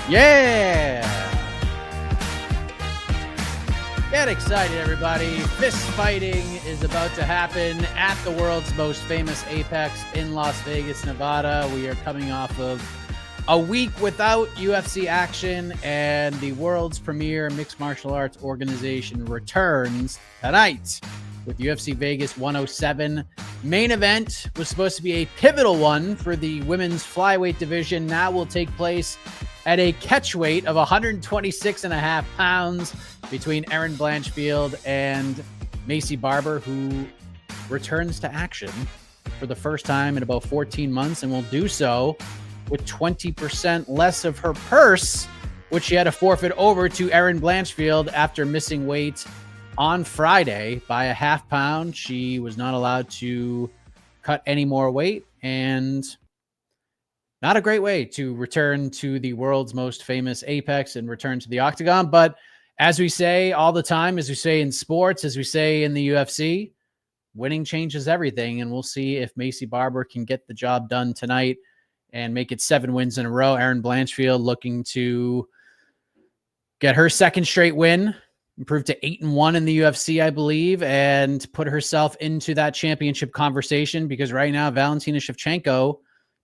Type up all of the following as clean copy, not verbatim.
Yeah! Get excited, everybody. Fist fighting is about to happen at the world's most famous Apex in Las Vegas, Nevada. We are coming off of a week without UFC action, and the world's premier mixed martial arts organization returns tonight with UFC Vegas 107. Main event was supposed to be a pivotal one for the women's flyweight division. Now will take place at a catch weight of 126.5 pounds between Erin Blanchfield and Maycee Barber, who returns to action for the first time in about 14 months and will do so with 20% less of her purse, which she had to forfeit over to Erin Blanchfield after missing weight on Friday by a half pound. She was not allowed to cut any more weight, and not a great way to return to the world's most famous Apex and return to the octagon. But as we say all the time, as we say in sports, as we say in the UFC, winning changes everything. And we'll see if Maycee Barber can get the job done tonight and make it 7 wins in a row. Erin Blanchfield looking to get her second straight win, improved to 8-1 in the UFC, I believe, and put herself into that championship conversation, because right now Valentina Shevchenko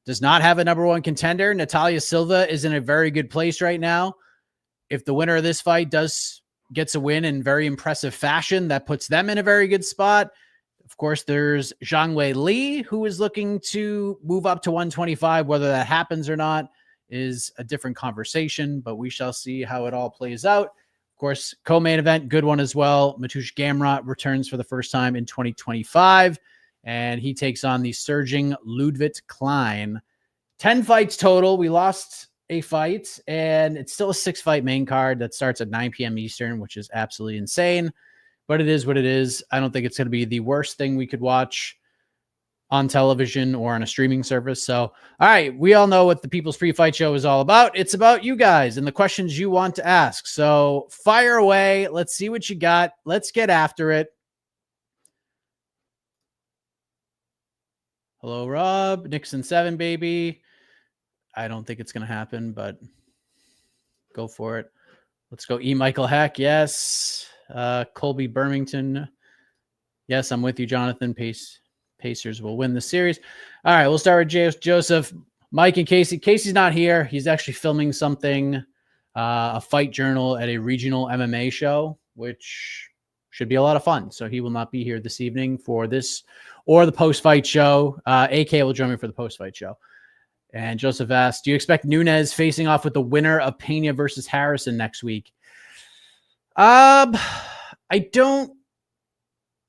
does not have a number one contender. Natalia Silva is in a very good place right now. If the winner of this fight gets a win in very impressive fashion, that puts them in a very good spot. Of course, there's Zhang Weili, who is looking to move up to 125. Whether that happens or not is a different conversation, but we shall see how it all plays out. Of course, co-main event, good one as well. Mateusz Gamerock returns for the first time in 2025, and he takes on the surging Ludwig Klein. 10 fights total. We lost a fight, and it's still a 6-fight main card that starts at 9 p.m. Eastern, which is absolutely insane, but it is what it is. I don't think it's going to be the worst thing we could watch on television or on a streaming service. So, all right, we all know what the People's Pre-Fight Show is all about. It's about you guys and the questions you want to ask. So fire away. Let's see what you got. Let's get after it. Hello, Rob. Nixon 7, baby. I don't think it's going to happen, but go for it. Let's go. Michael Heck. Yes. Colby Birmingham. Yes, I'm with you, Jonathan. Pacers will win the series. All right, we'll start with Joseph, Mike, and Casey. Casey's not here. He's actually filming something, a fight journal at a regional MMA show, which should be a lot of fun. So he will not be here this evening for this or the post-fight show. AK will join me for the post-fight show. And Joseph asked, do you expect Nunez facing off with the winner of Pena versus Harrison next week? I don't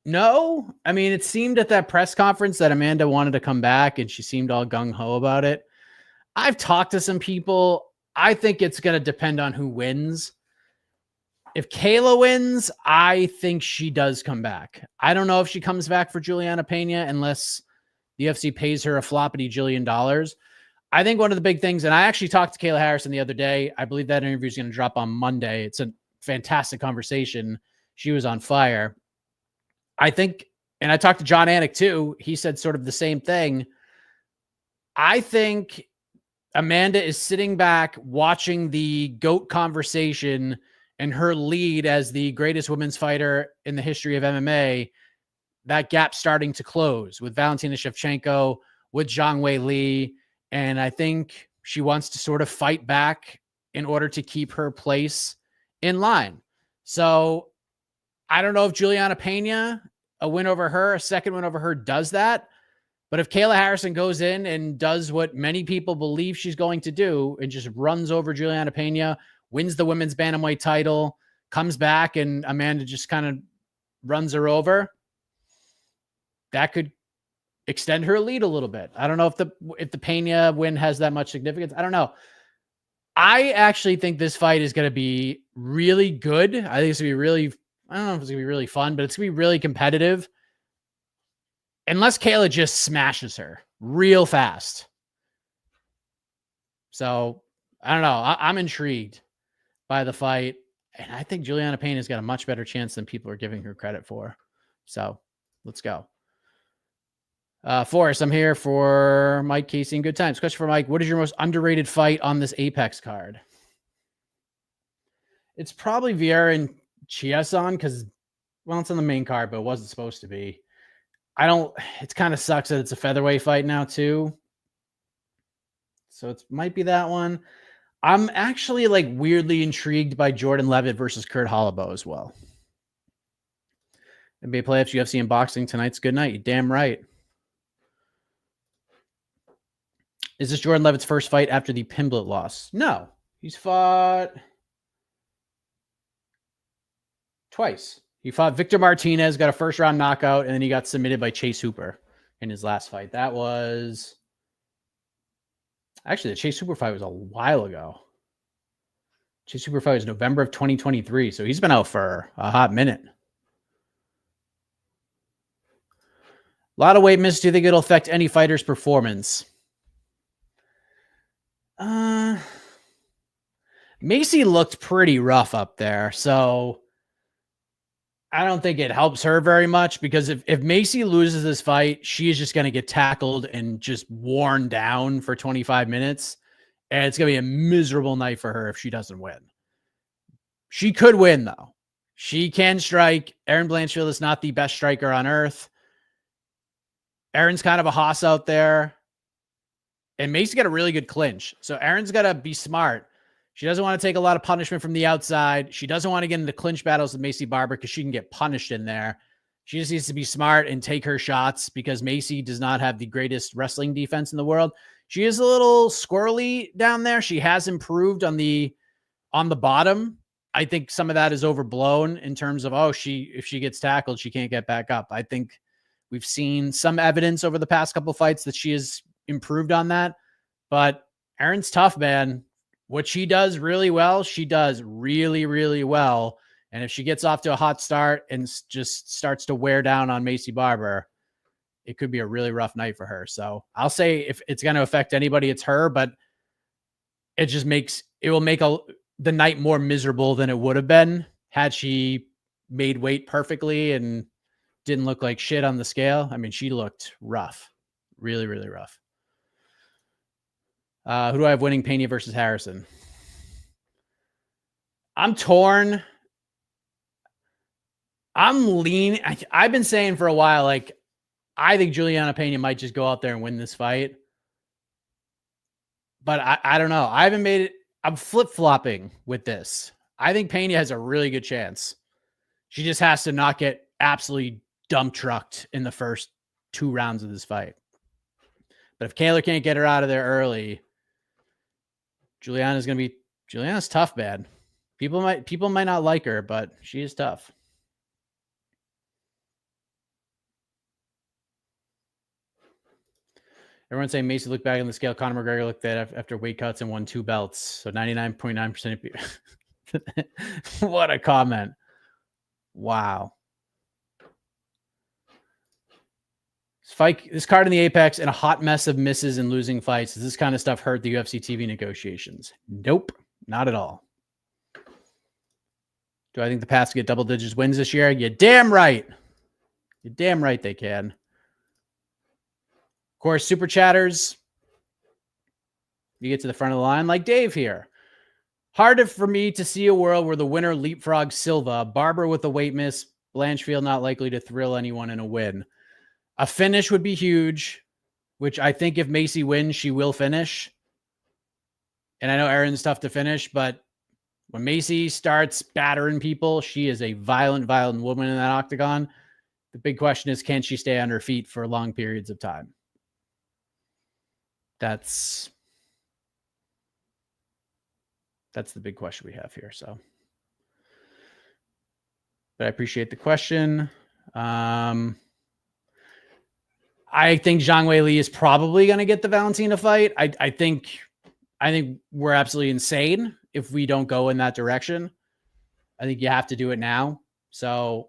know. I mean, it seemed at that press conference that Amanda wanted to come back, and she seemed all gung-ho about it. I've talked to some people. I think it's going to depend on who wins. If Kayla wins, I think she does come back. I don't know if she comes back for Juliana Pena unless the UFC pays her a floppity jillion dollars. I think one of the big things, and I actually talked to Kayla Harrison the other day. I believe that interview is going to drop on Monday. It's a fantastic conversation. She was on fire. I think, and I talked to John Anik too. He said sort of the same thing. I think Amanda is sitting back watching the GOAT conversation and her lead as the greatest women's fighter in the history of MMA. That gap starting to close with Valentina Shevchenko, with Zhang Weili. And I think she wants to sort of fight back in order to keep her place in line. So I don't know if Juliana Pena, a win over her, a second win over her, does that. But if Kayla Harrison goes in and does what many people believe she's going to do and just runs over Juliana Pena, wins the women's bantamweight title, comes back, and Amanda just kind of runs her over, that could extend her lead a little bit. I don't know if the Pena win has that much significance. I don't know. I actually think this fight is going to be really good. I think it's going to be really, I don't know if it's going to be really fun, but it's going to be really competitive. Unless Kayla just smashes her real fast. So, I don't know. I'm intrigued by the fight. And I think Juliana Pena's got a much better chance than people are giving her credit for. So, let's go. Forrest, I'm here for Mike, Casey, and good times. Question for Mike. What is your most underrated fight on this Apex card? It's probably Vieira and Chiasson because, well, it's on the main card, but it wasn't supposed to be. It kind of sucks that it's a featherweight fight now too. So it might be that one. I'm actually like weirdly intrigued by Jordan Levitt versus Kurt Holloway as well. NBA playoffs, UFC, and boxing tonight's good night. You damn right. Is this Jordan Levitt's first fight after the Pimblett loss? No. He's fought twice. He fought Victor Martinez, got a first-round knockout, and then he got submitted by Chase Hooper in his last fight. That was... Actually, the Chase Hooper fight was a while ago. Chase Hooper fight was November of 2023, so he's been out for a hot minute. A lot of weight miss. Do you think it'll affect any fighter's performance? Maycee looked pretty rough up there, so I don't think it helps her very much because if Maycee loses this fight, she is just going to get tackled and just worn down for 25 minutes, and it's going to be a miserable night for her if she doesn't win. She could win, though. She can strike. Erin Blanchfield is not the best striker on earth. Erin's kind of a hoss out there. And Maycee got a really good clinch. So Erin's got to be smart. She doesn't want to take a lot of punishment from the outside. She doesn't want to get into clinch battles with Maycee Barber because she can get punished in there. She just needs to be smart and take her shots because Maycee does not have the greatest wrestling defense in the world. She is a little squirrely down there. She has improved on the bottom. I think some of that is overblown in terms of, if she gets tackled, she can't get back up. I think we've seen some evidence over the past couple fights that she has improved on that. But Erin's tough, man. What she does really well, she does really, really well. And if she gets off to a hot start and just starts to wear down on Maycee Barber, it could be a really rough night for her. So I'll say if it's going to affect anybody, it's her, but it will make the night more miserable than it would have been had she made weight perfectly and didn't look like shit on the scale. I mean, she looked rough, really, really rough. Who do I have winning, Pena versus Harrison? I'm torn. I'm leaning. I've been saying for a while, like, I think Juliana Pena might just go out there and win this fight. But I don't know. I haven't made it. I'm flip-flopping with this. I think Pena has a really good chance. She just has to not get absolutely dump trucked in the first 2 rounds of this fight. But if Kaylor can't get her out of there early, Juliana's tough, man. People might not like her, but she is tough. Everyone's saying Maycee looked back on the scale. Conor McGregor looked at after weight cuts and won 2 belts. So 99.9% of people. What a comment. Wow. This card in the Apex and a hot mess of misses and losing fights. Does this kind of stuff hurt the UFC TV negotiations? Nope, not at all. Do I think the Pats get double digits wins this year? You're damn right. You're damn right they can. Of course, super chatters. You get to the front of the line like Dave here. Harder for me to see a world where the winner leapfrogs Silva. Barber with a weight miss. Blanchfield not likely to thrill anyone in a win. A finish would be huge, which I think if Maycee wins, she will finish. And I know Erin's tough to finish, but when Maycee starts battering people, she is a violent, violent woman in that octagon. The big question is, can she stay on her feet for long periods of time? That's the big question we have here. So, but I appreciate the question. I think Zhang Weili is probably going to get the Valentina fight. I think we're absolutely insane if we don't go in that direction. I think you have to do it now. So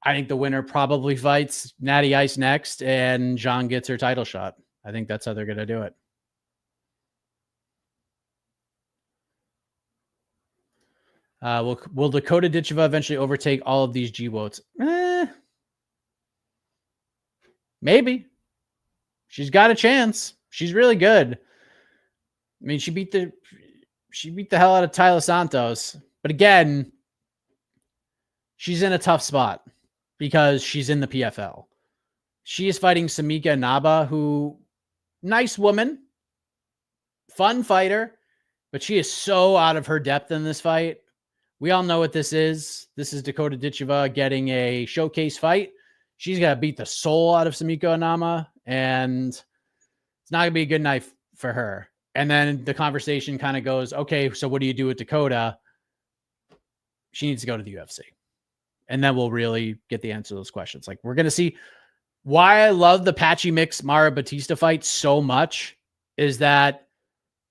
I think the winner probably fights Natty Ice next, and Zhang gets her title shot. I think that's how they're going to do it. Will Dakota Ditcheva eventually overtake all of these G-Woats? Maybe. She's got a chance. She's really good. I mean, she beat the hell out of Tyler Santos. But again, she's in a tough spot because she's in the PFL. She is fighting Samika Naba, who, nice woman, fun fighter, but she is so out of her depth in this fight. We all know what this is. This is Dakota Ditcheva getting a showcase fight. She's got to beat the soul out of Samika Naba, and it's not going to be a good night for her. And then the conversation kind of goes, okay, so what do you do with Dakota? She needs to go to the UFC. And then we'll really get the answer to those questions. Like, we're going to see why I love the Patchy Mix Mara Batista fight so much is that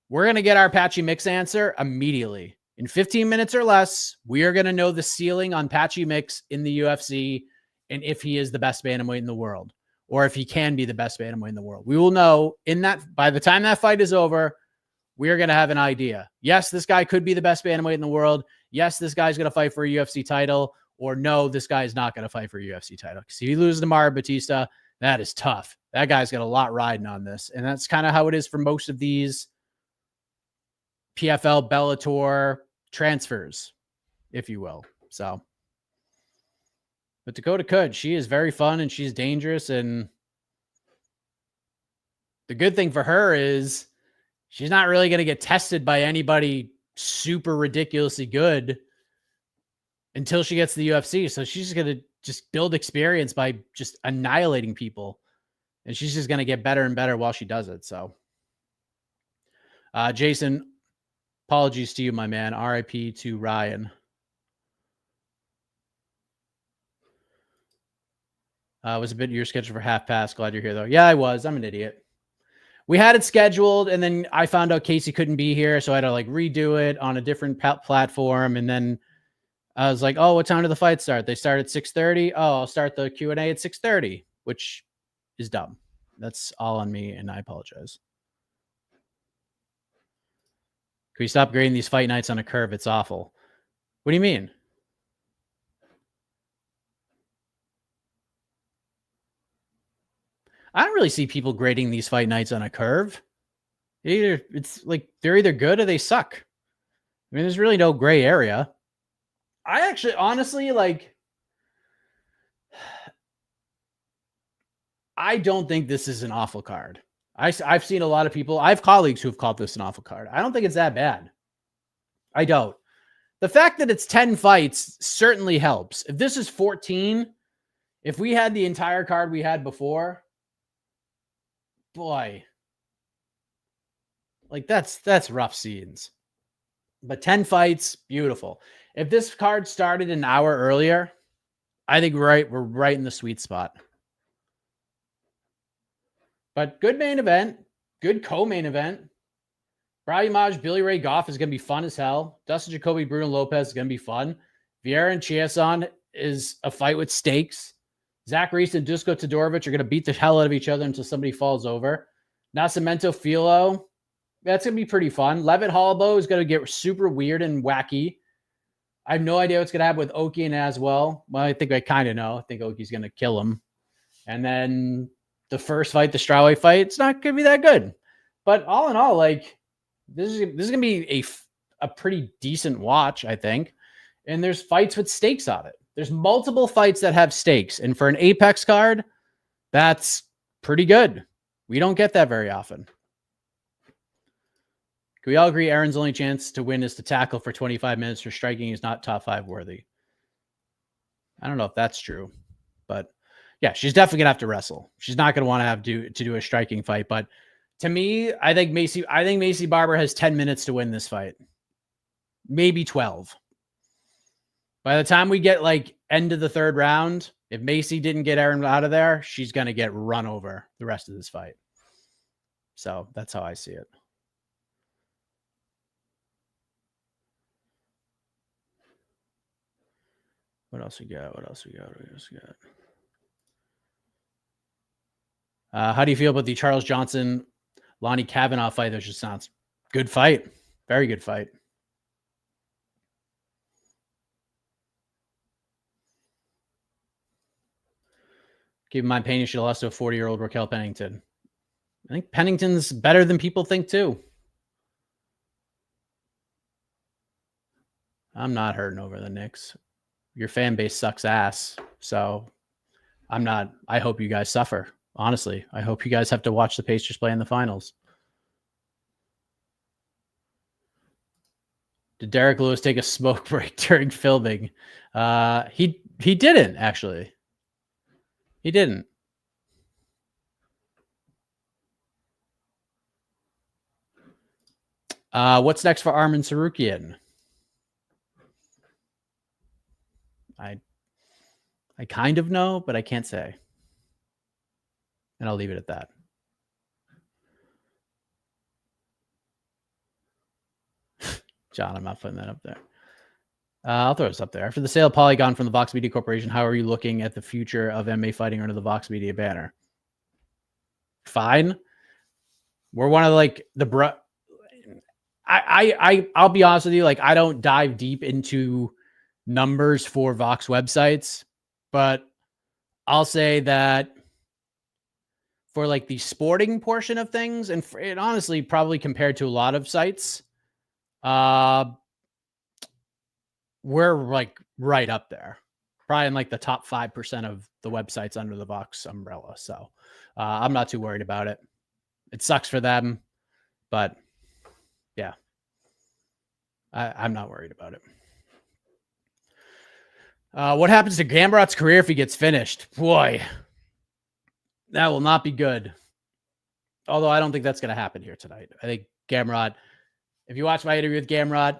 we're going to get our Patchy Mix answer immediately. In 15 minutes or less, we are going to know the ceiling on Patchy Mix in the UFC and if he is the best bantamweight in the world or if he can be the best bantamweight in the world. We will know in that by the time that fight is over, we are going to have an idea. Yes, this guy could be the best bantamweight in the world. Yes, this guy's going to fight for a UFC title. Or no, this guy is not going to fight for a UFC title. Because if he loses to Mara Batista, that is tough. That guy's got a lot riding on this. And that's kind of how it is for most of these PFL Bellator transfers, if you will. So, but Dakota could. She is very fun and she's dangerous. And the good thing for her is she's not really going to get tested by anybody super ridiculously good until she gets to the UFC. So she's going to just build experience by just annihilating people. And she's just going to get better and better while she does it. So, Jason, apologies to you, my man. RIP to Ryan. Was a bit your schedule for half past. Glad you're here, though. Yeah, I was. I'm an idiot. We had it scheduled, and then I found out Casey couldn't be here, so I had to like redo it on a different platform. And then I was like, "Oh, what time did the fight start?" They start at 6:30. Oh, I'll start the Q&A at 6:30, which is dumb. That's all on me, and I apologize. Can we stop grading these fight nights on a curve? It's awful. What do you mean? I don't really see people grading these fight nights on a curve. It's like they're either good or they suck. I mean, there's really no gray area. I actually, honestly, like, I don't think this is an awful card. I've seen a lot of people. I have colleagues who have called this an awful card. I don't think it's that bad. I don't. The fact that it's 10 fights certainly helps. If this is 14, if we had the entire card we had before, boy, like that's rough scenes. But 10 fights, beautiful. If this card started an hour earlier, I think we're right in the sweet spot. But good main event, good co-main event. Brady Maj, Billy Ray Goff is going to be fun as hell. Dustin Jacoby, Bruno Lopez is going to be fun. Vieira and Chiasson is a fight with stakes. Zach Reese and Dusko Todorovic are going to beat the hell out of each other until somebody falls over. Nascimento Filo, that's going to be pretty fun. Levitt Hallbo is going to get super weird and wacky. I have no idea what's going to happen with Oki and Aswell. Well, I think I kind of know. I think Oki's going to kill him. And then the first fight, the strawweight fight, it's not going to be that good. But all in all, like, this is going to be a pretty decent watch, I think. And there's fights with stakes on it. There's multiple fights that have stakes. And for an Apex card, that's pretty good. We don't get that very often. Can we all agree Erin's only chance to win is to tackle for 25 minutes for striking is not top 5 worthy? I don't know if that's true. But yeah, she's definitely going to have to wrestle. She's not going to want to have to do a striking fight. But to me, I think Maycee Barber has 10 minutes to win this fight. Maybe 12. By the time we get like end of the third round, if Maycee didn't get Erin out of there, she's going to get run over the rest of this fight. So that's how I see it. What else we got? How do you feel about the Charles Johnson, Lonnie Kavanaugh fight? That just sounds good fight. Very good fight. Keep in mind, Pena should have lost to a 40-year-old Raquel Pennington. I think Pennington's better than people think, too. I'm not hurting over the Knicks. Your fan base sucks ass. So I hope you guys suffer. Honestly, I hope you guys have to watch the Pacers play in the finals. Did Derek Lewis take a smoke break during filming? He didn't, actually. He didn't. What's next for Arman Sarukian? I kind of know, but I can't say. And I'll leave it at that. John, I'm not putting that up there. I'll throw this up there. After the sale of Polygon from the Vox Media Corporation, how are you looking at the future of MMA Fighting under the Vox Media banner? Fine. We're one of like the I'll be honest with you, like I don't dive deep into numbers for Vox websites, but I'll say that for like the sporting portion of things, and honestly, probably compared to a lot of sites, we're like right up there, probably in like the top 5% of the websites under the Vox umbrella. So I'm not too worried about it. It sucks for them, but yeah, I'm not worried about it. What happens to Gamerock's career if he gets finished? Boy, that will not be good. Although I don't think that's going to happen here tonight. I think Gamerock, if you watch my interview with Gamerock,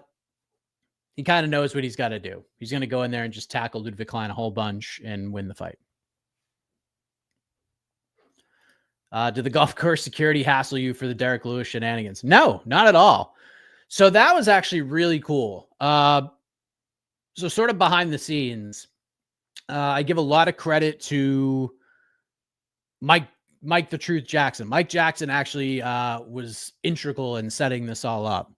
he kind of knows what he's got to do. He's going to go in there and just tackle Ludwig Klein a whole bunch and win the fight. Did the golf course security hassle you for the Derek Lewis shenanigans? No, not at all. So that was actually really cool. So sort of behind the scenes, I give a lot of credit to Mike the Truth Jackson. Mike Jackson actually was integral in setting this all up.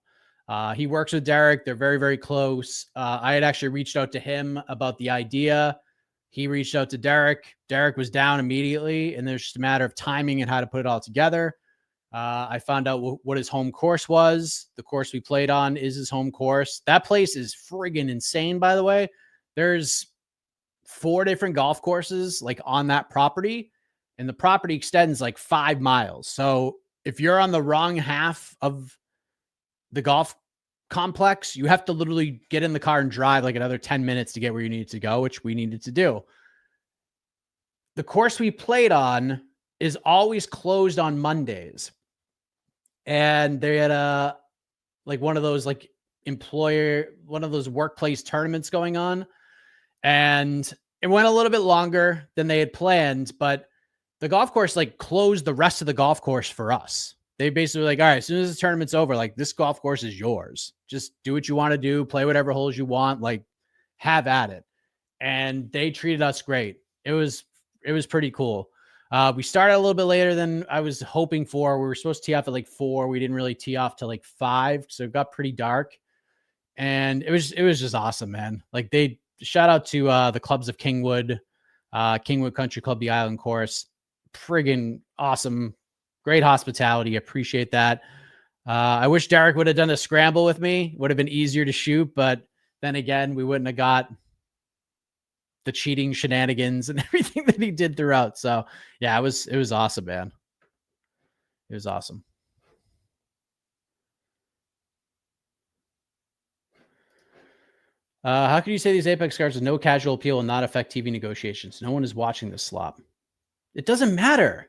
He works with Derek. They're very, very close. I had actually reached out to him about the idea. He reached out to Derek. Derek was down immediately, and there's just a matter of timing and how to put it all together. I found out what his home course was. The course we played on is his home course. That place is friggin' insane, by the way. There's 4 different golf courses like on that property, and the property extends like 5 miles. So if you're on the wrong half of the golf complex, you have to literally get in the car and drive like another 10 minutes to get where you need to go, which we needed to do. The course we played on is always closed on Mondays. And they had one of those workplace tournaments going on. And it went a little bit longer than they had planned, but the golf course like closed the rest of the golf course for us. They basically were like, all right, as soon as the tournament's over, like this golf course is yours. Just do what you want to do, play whatever holes you want, like have at it. And they treated us great. It was pretty cool. We started a little bit later than I was hoping for. We were supposed to tee off at like 4. We didn't really tee off till like 5. So it got pretty dark, and it was just awesome, man. Like shout out to the clubs of Kingwood Country Club, the Island Course. Friggin' awesome. Great hospitality. Appreciate that. I wish Derek would have done a scramble with me. Would have been easier to shoot, but then again, we wouldn't have got the cheating shenanigans and everything that he did throughout. So yeah, it was awesome, man. It was awesome. How can you say these Apex cards with no casual appeal and not affect TV negotiations? No one is watching this slop. It doesn't matter.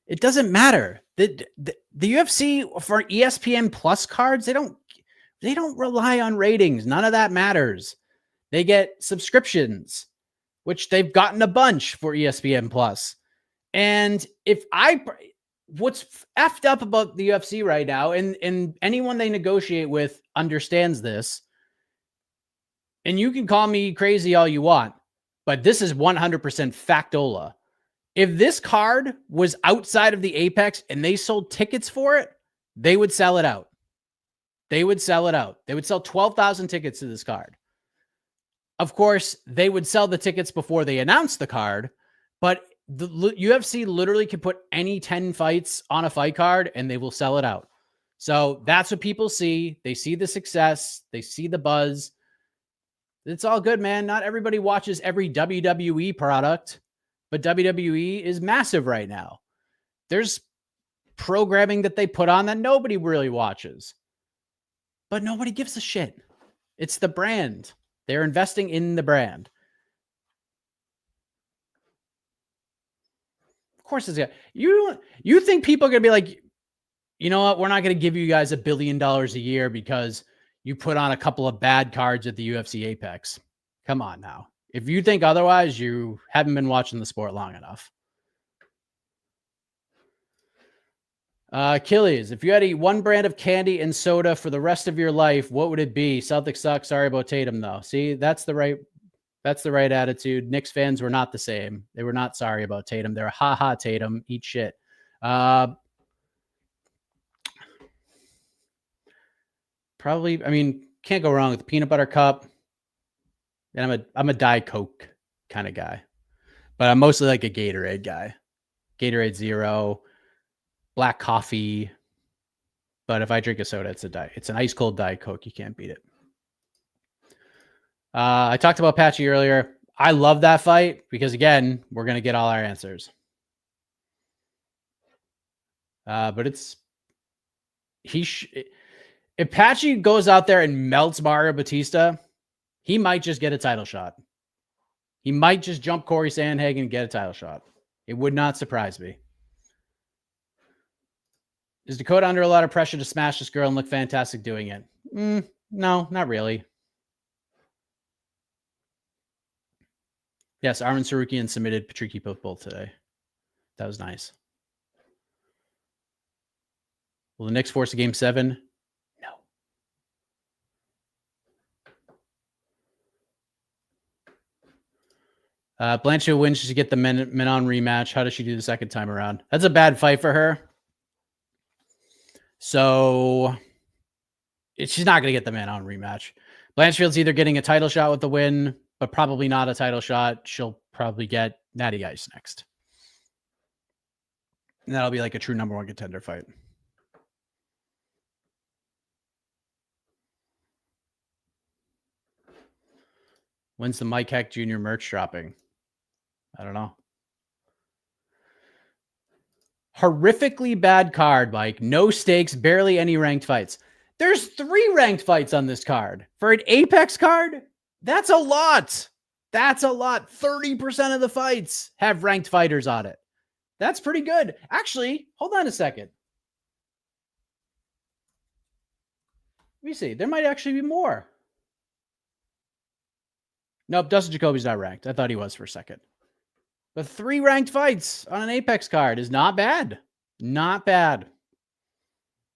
It doesn't matter. The UFC for ESPN Plus cards, they don't rely on ratings. None of that matters. They get subscriptions, which they've gotten a bunch for ESPN Plus. And what's effed up about the UFC right now, and anyone they negotiate with understands this, and you can call me crazy all you want, but this is 100% factola. If this card was outside of the Apex and they sold tickets for it, they would sell it out. They would sell it out. They would sell 12,000 tickets to this card. Of course, they would sell the tickets before they announced the card, but the UFC literally can put any 10 fights on a fight card and they will sell it out. So that's what people see. They see the success. They see the buzz. It's all good, man. Not everybody watches every WWE product, but WWE is massive right now. There's programming that they put on that nobody really watches, but nobody gives a shit. It's the brand. They're investing in the brand. Of course, it's you think people are going to be like, you know what? We're not going to give you guys $1 billion a year because you put on a couple of bad cards at the UFC Apex. Come on now. If you think otherwise, you haven't been watching the sport long enough. Achilles, if you had to eat one brand of candy and soda for the rest of your life, what would it be? Celtics suck. Sorry about Tatum, though. See, that's the right attitude. Knicks fans were not the same. They were not sorry about Tatum. They're ha Tatum, eat shit. Probably, I mean, can't go wrong with the peanut butter cup. And I'm a Diet Coke kind of guy, but I'm mostly like a Gatorade guy. Gatorade Zero, black coffee. But if I drink a soda, it's an ice cold Diet Coke. You can't beat it. I talked about Patchy earlier. I love that fight because, again, we're going to get all our answers. But if Patchy goes out there and melts Mario Batista, he might just get a title shot. He might just jump Corey Sandhagen and get a title shot. It would not surprise me. Is Dakota under a lot of pressure to smash this girl and look fantastic doing it? No, not really. Yes, Arman Sarukian submitted Patricky Pitbull today. That was nice. Will the Knicks force a game 7? No. Blanchfield wins to get the Menon rematch. How does she do the second time around? That's a bad fight for her. So she's not going to get the Menon rematch. Blanchfield's either getting a title shot with the win, but probably not a title shot. She'll probably get Natty Ice next. And that'll be like a true number 1 contender fight. When's the Mike Heck Jr. merch dropping? I don't know. Horrifically bad card, Mike. No stakes, barely any ranked fights. There's 3 ranked fights on this card. For an Apex card, that's a lot. That's a lot. 30% of the fights have ranked fighters on it. That's pretty good. Actually, hold on a second. Let me see. There might actually be more. Nope, Dustin Jacoby's not ranked. I thought he was for a second. But 3 ranked fights on an Apex card is not bad. Not bad.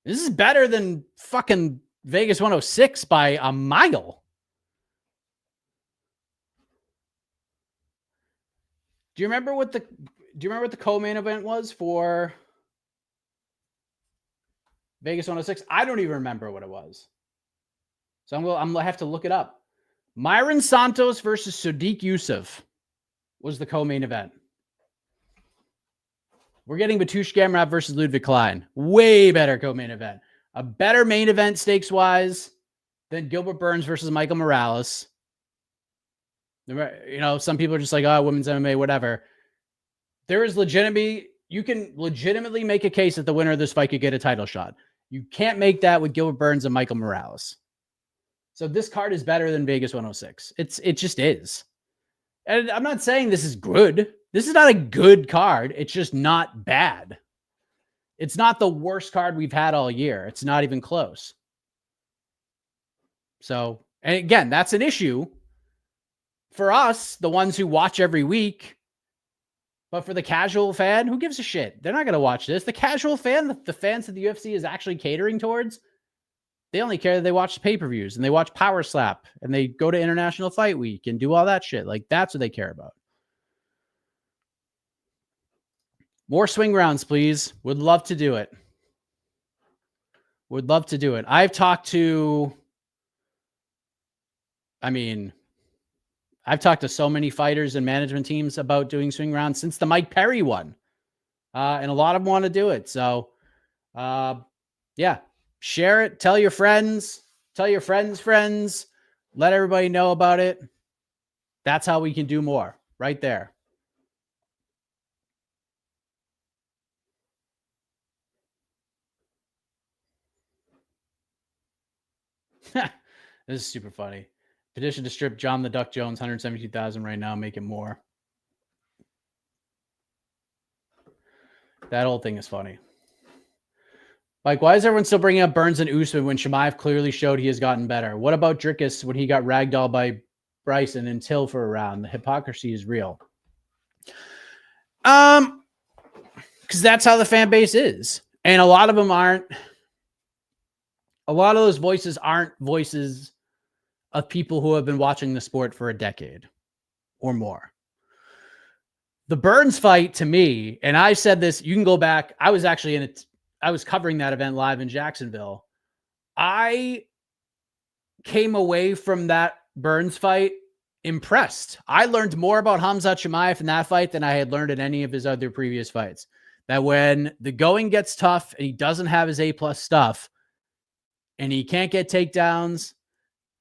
This is better than fucking Vegas 106 by a mile. Do you remember what the co-main event was for Vegas 106? I don't even remember what it was. So I'm gonna have to look it up. Myron Santos versus Sodiq Yusuff was the co-main event. We're getting Batush Gamerock versus Ludwig Klein. Way better co-main event. A better main event stakes-wise than Gilbert Burns versus Michael Morales. You know, some people are just like, oh, women's MMA, whatever. There is you can legitimately make a case that the winner of this fight could get a title shot. You can't make that with Gilbert Burns and Michael Morales. So this card is better than Vegas 106. It just is. And I'm not saying this is good. This is not a good card. It's just not bad. It's not the worst card we've had all year. It's not even close. So, and again, that's an issue for us, the ones who watch every week. But for the casual fan, who gives a shit? They're not going to watch this. The casual fan, the fans that the UFC is actually catering towards, they only care that they watch the pay-per-views and they watch Power Slap and they go to International Fight Week and do all that shit. Like, that's what they care about. More swing rounds, please. Would love to do it. Would love to do it. I've talked to so many fighters and management teams about doing swing rounds since the Mike Perry one. And a lot of them want to do it. So, yeah. Share it. Tell your friends. Tell your friends. Let everybody know about it. That's how we can do more. Right there. This is super funny. Petition to strip John the Duck Jones, 172,000 right now, make it more. That whole thing is funny. Like, why is everyone still bringing up Burns and Usman when Chimaev clearly showed he has gotten better? What about Dricus when he got ragdolled by Bryson and Till for a round? The hypocrisy is real. Because that's how the fan base is. And a lot of them aren't. A lot of those voices aren't voices of people who have been watching the sport for a decade or more. The Burns fight, to me, and I said this, you can go back. I was actually I was covering that event live in Jacksonville. I came away from that Burns fight impressed. I learned more about Khamzat Chimaev in that fight than I had learned in any of his other previous fights. That when the going gets tough and he doesn't have his A+ stuff and he can't get takedowns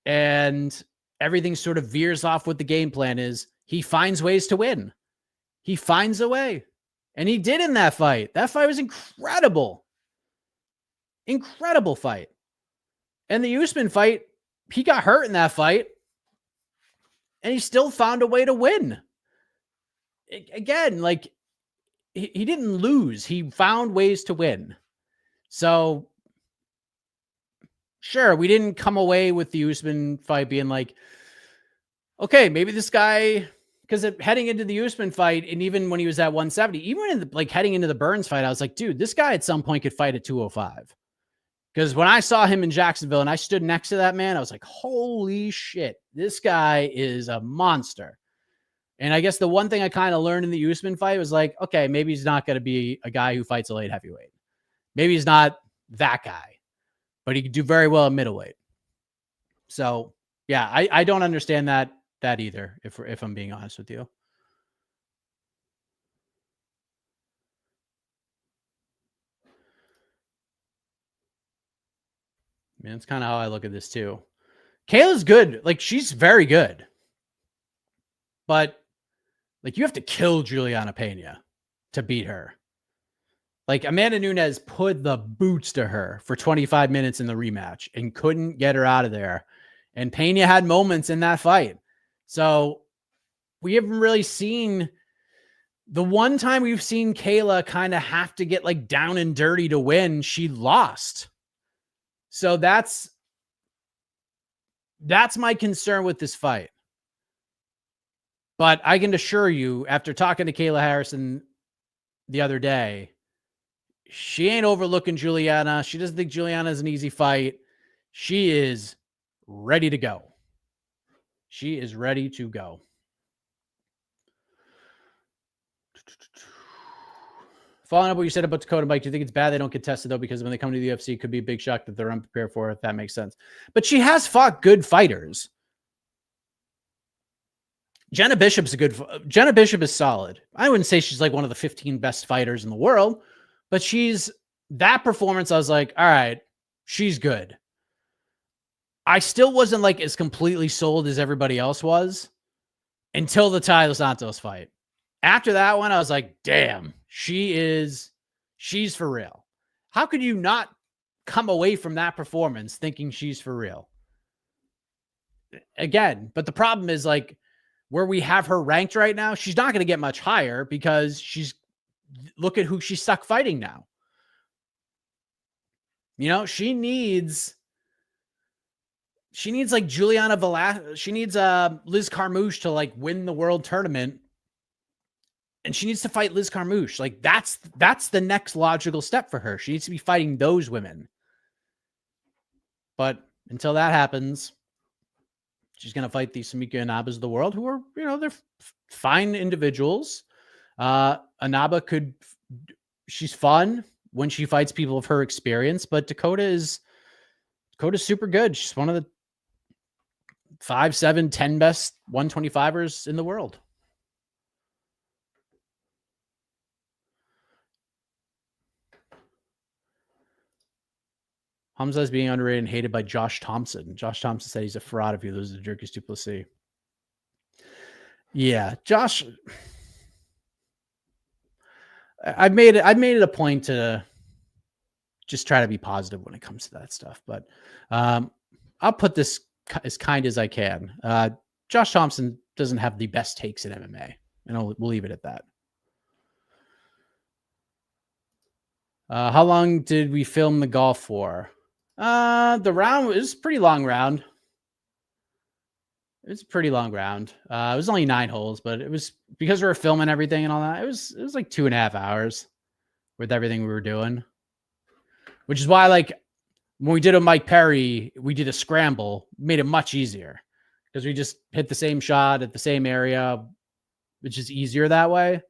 and everything sort of veers off what the game plan is, he finds ways to win. He finds a way. And he did in that fight. That fight was incredible. Incredible fight. And the Usman fight, he got hurt in that fight. And he still found a way to win. Again, like, he didn't lose. He found ways to win. So, sure, we didn't come away with the Usman fight being like, okay, maybe this guy, because heading into the Usman fight, and even when he was at 170, even in like heading into the Burns fight, I was like, dude, this guy at some point could fight at 205. Because when I saw him in Jacksonville and I stood next to that man, I was like, holy shit, this guy is a monster. And I guess the one thing I kind of learned in the Usman fight was like, okay, maybe he's not going to be a guy who fights a light heavyweight. Maybe he's not that guy, but he could do very well at middleweight. So yeah, I don't understand that either, if I'm being honest with you. I mean, that's kind of how I look at this too. Kayla's good. Like, she's very good. But like, you have to kill Juliana Pena to beat her. Like, Amanda Nunez put the boots to her for 25 minutes in the rematch and couldn't get her out of there. And Pena had moments in that fight. So we haven't really seen, the one time we've seen Kayla kind of have to get like down and dirty to win, she lost. So that's my concern with this fight. But I can assure you, after talking to Kayla Harrison the other day, she ain't overlooking Juliana. She doesn't think Juliana is an easy fight. She is ready to go. She is ready to go. Following up what you said about Dakota, Mike, do you think it's bad they don't get tested, though? Because when they come to the UFC, it could be a big shock that they're unprepared for it. That makes sense. But she has fought good fighters. Jenna Bishop is solid. I wouldn't say she's like one of the 15 best fighters in the world, but that performance, I was like, all right, she's good. I still wasn't like as completely sold as everybody else was until the Tai Dos Santos fight. After that one, I was like, damn, she's for real. How could you not come away from that performance thinking she's for real? Again, but the problem is like where we have her ranked right now, she's not going to get much higher because look at who she's stuck fighting now. You know, she needs like Juliana Velasquez. She needs Liz Carmouche to like win the world tournament. And she needs to fight Liz Carmouche. Like that's the next logical step for her. She needs to be fighting those women. But until that happens, she's going to fight the Samika Inabas of the world, who are, you know, they're fine individuals. Inaba she's fun when she fights people of her experience, but Dakota's super good. She's one of the 5, 7, 10 best 125ers in the world. Hamza is being underrated and hated by Josh Thompson. Josh Thompson said he's a fraud if he loses to Dricus du Plessis. Yeah, Josh. I've made it a point to just try to be positive when it comes to that stuff. But I'll put this as kind as I can. Josh Thompson doesn't have the best takes in MMA, and we'll leave it at that. How long did we film the golf for? The round was a pretty long round. It was a pretty long round. It was only 9 holes, but it was because we were filming everything and all that. It was like 2.5 hours with everything we were doing, which is why, like, when we did a Mike Perry, we did a scramble, made it much easier because we just hit the same shot at the same area, which is easier that way.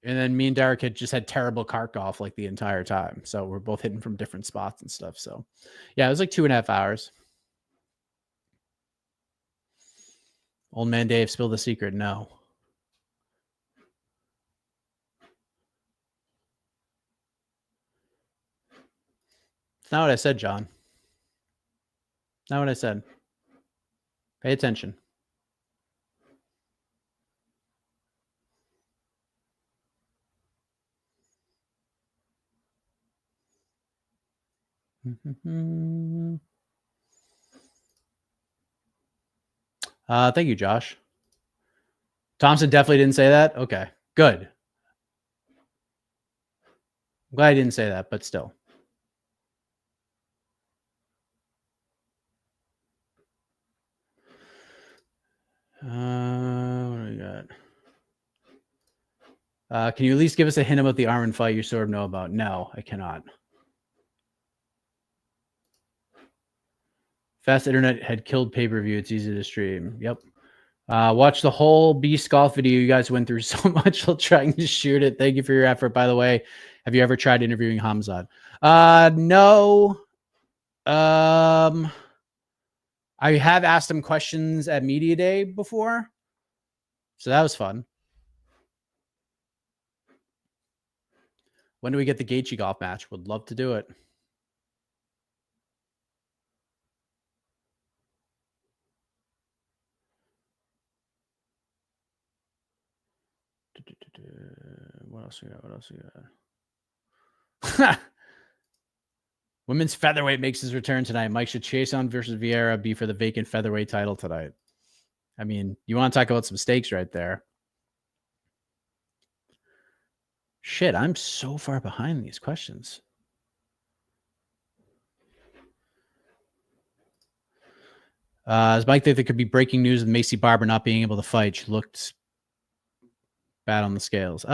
And then me and Derek had just had terrible cart golf like the entire time. So we're both hitting from different spots and stuff. So yeah, it was like 2.5 hours. Old man Dave spilled the secret. No. It's not what I said, John. Not what I said. Pay attention. Thank you, Josh. Thompson definitely didn't say that. Okay, good. I'm glad I didn't say that, but still. What do we got? Can you at least give us a hint about the Armin fight you sort of know about? No, I cannot. Fast internet had killed pay-per-view. It's easy to stream. Yep. Watch the whole Beast Golf video. You guys went through so much while trying to shoot it. Thank you for your effort, by the way. Have you ever tried interviewing Hamzat? No. I have asked him questions at Media Day before. So that was fun. When do we get the Gaethje golf match? Would love to do it. What else we got? What else we got? Women's featherweight makes his return tonight. Mike, should Chason versus Vieira be for the vacant featherweight title tonight? I mean, you want to talk about some stakes right there. Shit, I'm so far behind these questions. Does Mike think there could be breaking news with Maycee Barber not being able to fight? She looked bad on the scales.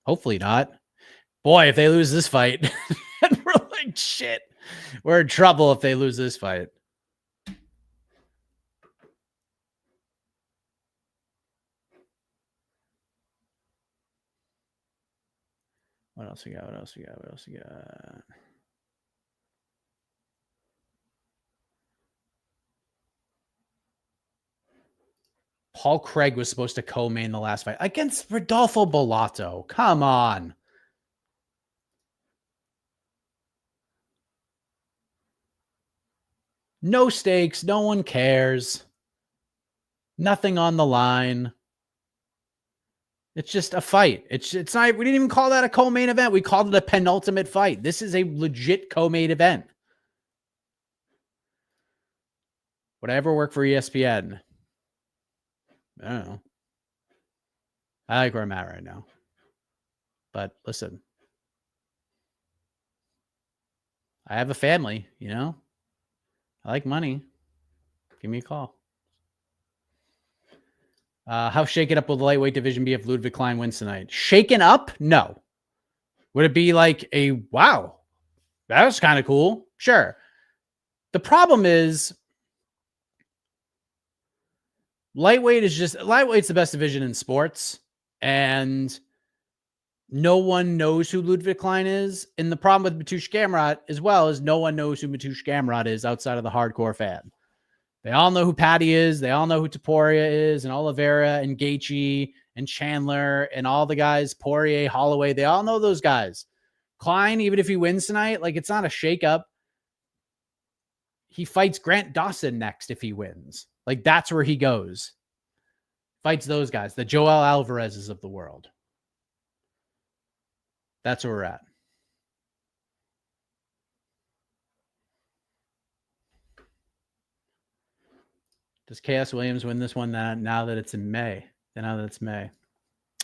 Hopefully not. Boy, if they lose this fight, we're like, shit. We're in trouble if they lose this fight. What else we got? What else we got? What else we got? Paul Craig was supposed to co-main the last fight against Rodolfo Bellato. Come on. No stakes. No one cares. Nothing on the line. It's just a fight. It's not, we didn't even call that a co-main event. We called it a penultimate fight. This is a legit co-main event. Would I ever work for ESPN? I don't know. I like where I'm at right now. But listen, I have a family, you know? I like money. Give me a call. How shaken up will the lightweight division be if Ludwig Klein wins tonight? Shaken up? No. Would it be like a, wow, that was kind of cool? Sure. The problem is lightweight's the best division in sports, and no one knows who Ludwig Klein is. And the problem with Mateusz Gamrot as well is no one knows who Mateusz Gamrot is outside of the hardcore fan. They all know who Patty is. They all know who Taporia is, and Oliveira and Gaethje and Chandler and all the guys, Poirier, Holloway. They all know those guys. Klein, even if he wins tonight, like it's not a shakeup. He fights Grant Dawson next if he wins. Like that's where he goes. Fights those guys, the Joel Alvarez's of the world. That's where we're at. Does Chaos Williams win this one now that it's in May? Now that it's May.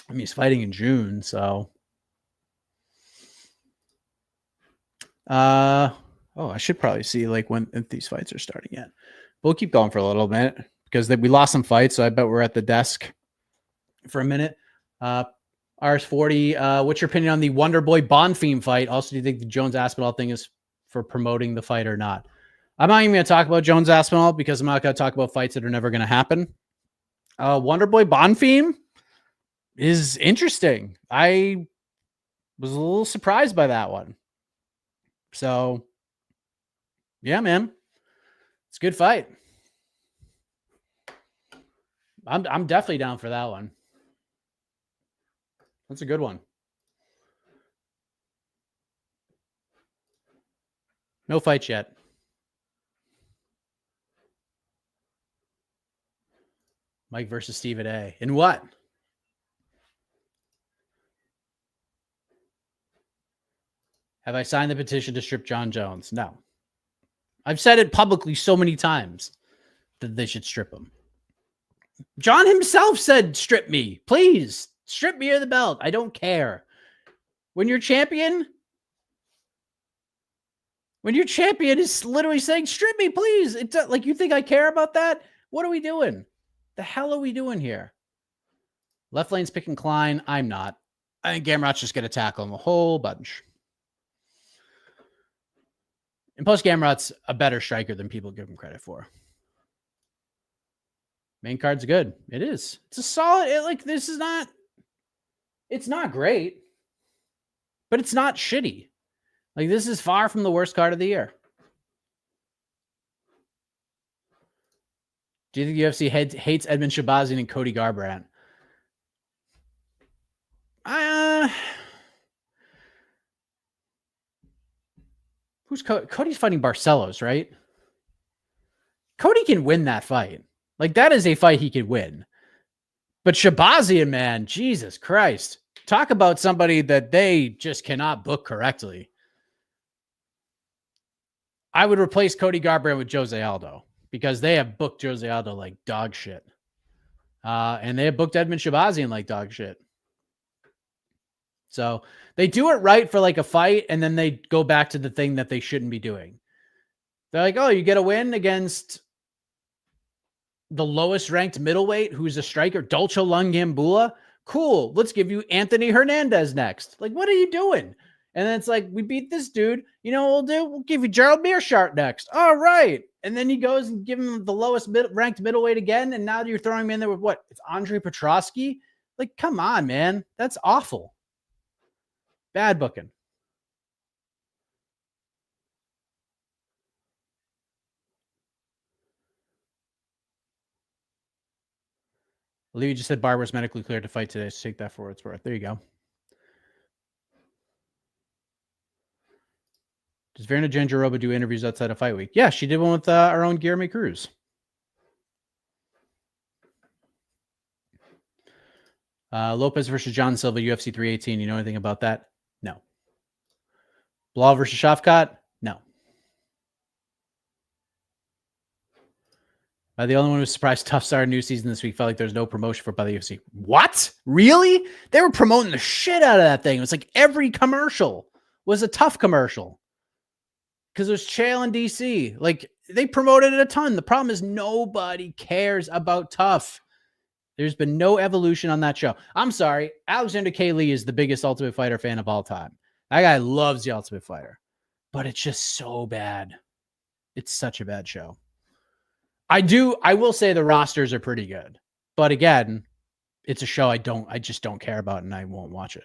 I mean, he's fighting in June, so. I should probably see like when if these fights are starting yet. We'll keep going for a little bit because we lost some fights, so I bet we're at the desk for a minute. RS40, what's your opinion on the Wonderboy Bonfim fight? Also, do you think the Jones Aspinall thing is for promoting the fight or not? I'm not even going to talk about Jones Aspinall because I'm not going to talk about fights that are never going to happen. Wonderboy Bonfim is interesting. I was a little surprised by that one. So, yeah, man, it's a good fight. I'm definitely down for that one. That's a good one. No fights yet. Mike versus Steve A. In what? Have I signed the petition to strip John Jones? No. I've said it publicly so many times that they should strip him. John himself said, strip me. Please, strip me of the belt. I don't care. When your champion is literally saying, strip me, please. It's like, you think I care about that? What are we doing? The hell are we doing here? Left lane's picking Klein. I'm not. I think Gamerock's just going to tackle him a whole bunch. And plus, Gamerock's a better striker than people give him credit for. Main card's good. It is. It's a solid. It's not great, but it's not shitty. Like, this is far from the worst card of the year. Do you think UFC hates Edmund Shabazian and Cody Garbrandt? Who's Cody's fighting Barcelos, right? Cody can win that fight. Like, that is a fight he could win. But Shabazian, man, Jesus Christ. Talk about somebody that they just cannot book correctly. I would replace Cody Garbrandt with Jose Aldo because they have booked Jose Aldo like dog shit. And they have booked Edmund Shabazian like dog shit. So they do it right for like a fight, and then they go back to the thing that they shouldn't be doing. They're like, oh, you get a win against the lowest ranked middleweight who's a striker, Dolce Lungambula. Cool. Let's give you Anthony Hernandez next. Like, what are you doing? And then it's like, we beat this dude. You know what we'll do? We'll give you Gerald Meerschaert next. All right. And then he goes and give him the lowest ranked middleweight again. And now you're throwing him in there with what? It's Andre Petrosky. Like, come on, man. That's awful. Bad booking. Olivia just said Barber's medically cleared to fight today, so take that for what it's worth. There you go. Does Verna Jandiroba do interviews outside of fight week? Yeah, she did one with our own Guillermo Cruz. Lopez versus John Silva, UFC 318. You know anything about that? No. Blau versus Shafkat? No. The only one who was surprised Tough started a new season this week. Felt like there's no promotion for it by the UFC. What? Really? They were promoting the shit out of that thing. It was like every commercial was a Tough commercial. Because it was Chael in DC. Like, they promoted it a ton. The problem is nobody cares about Tough. There's been no evolution on that show. I'm sorry. Alexander K. Lee is the biggest Ultimate Fighter fan of all time. That guy loves the Ultimate Fighter. But it's just so bad. It's such a bad show. I will say the rosters are pretty good. But again, it's a show I just don't care about, and I won't watch it.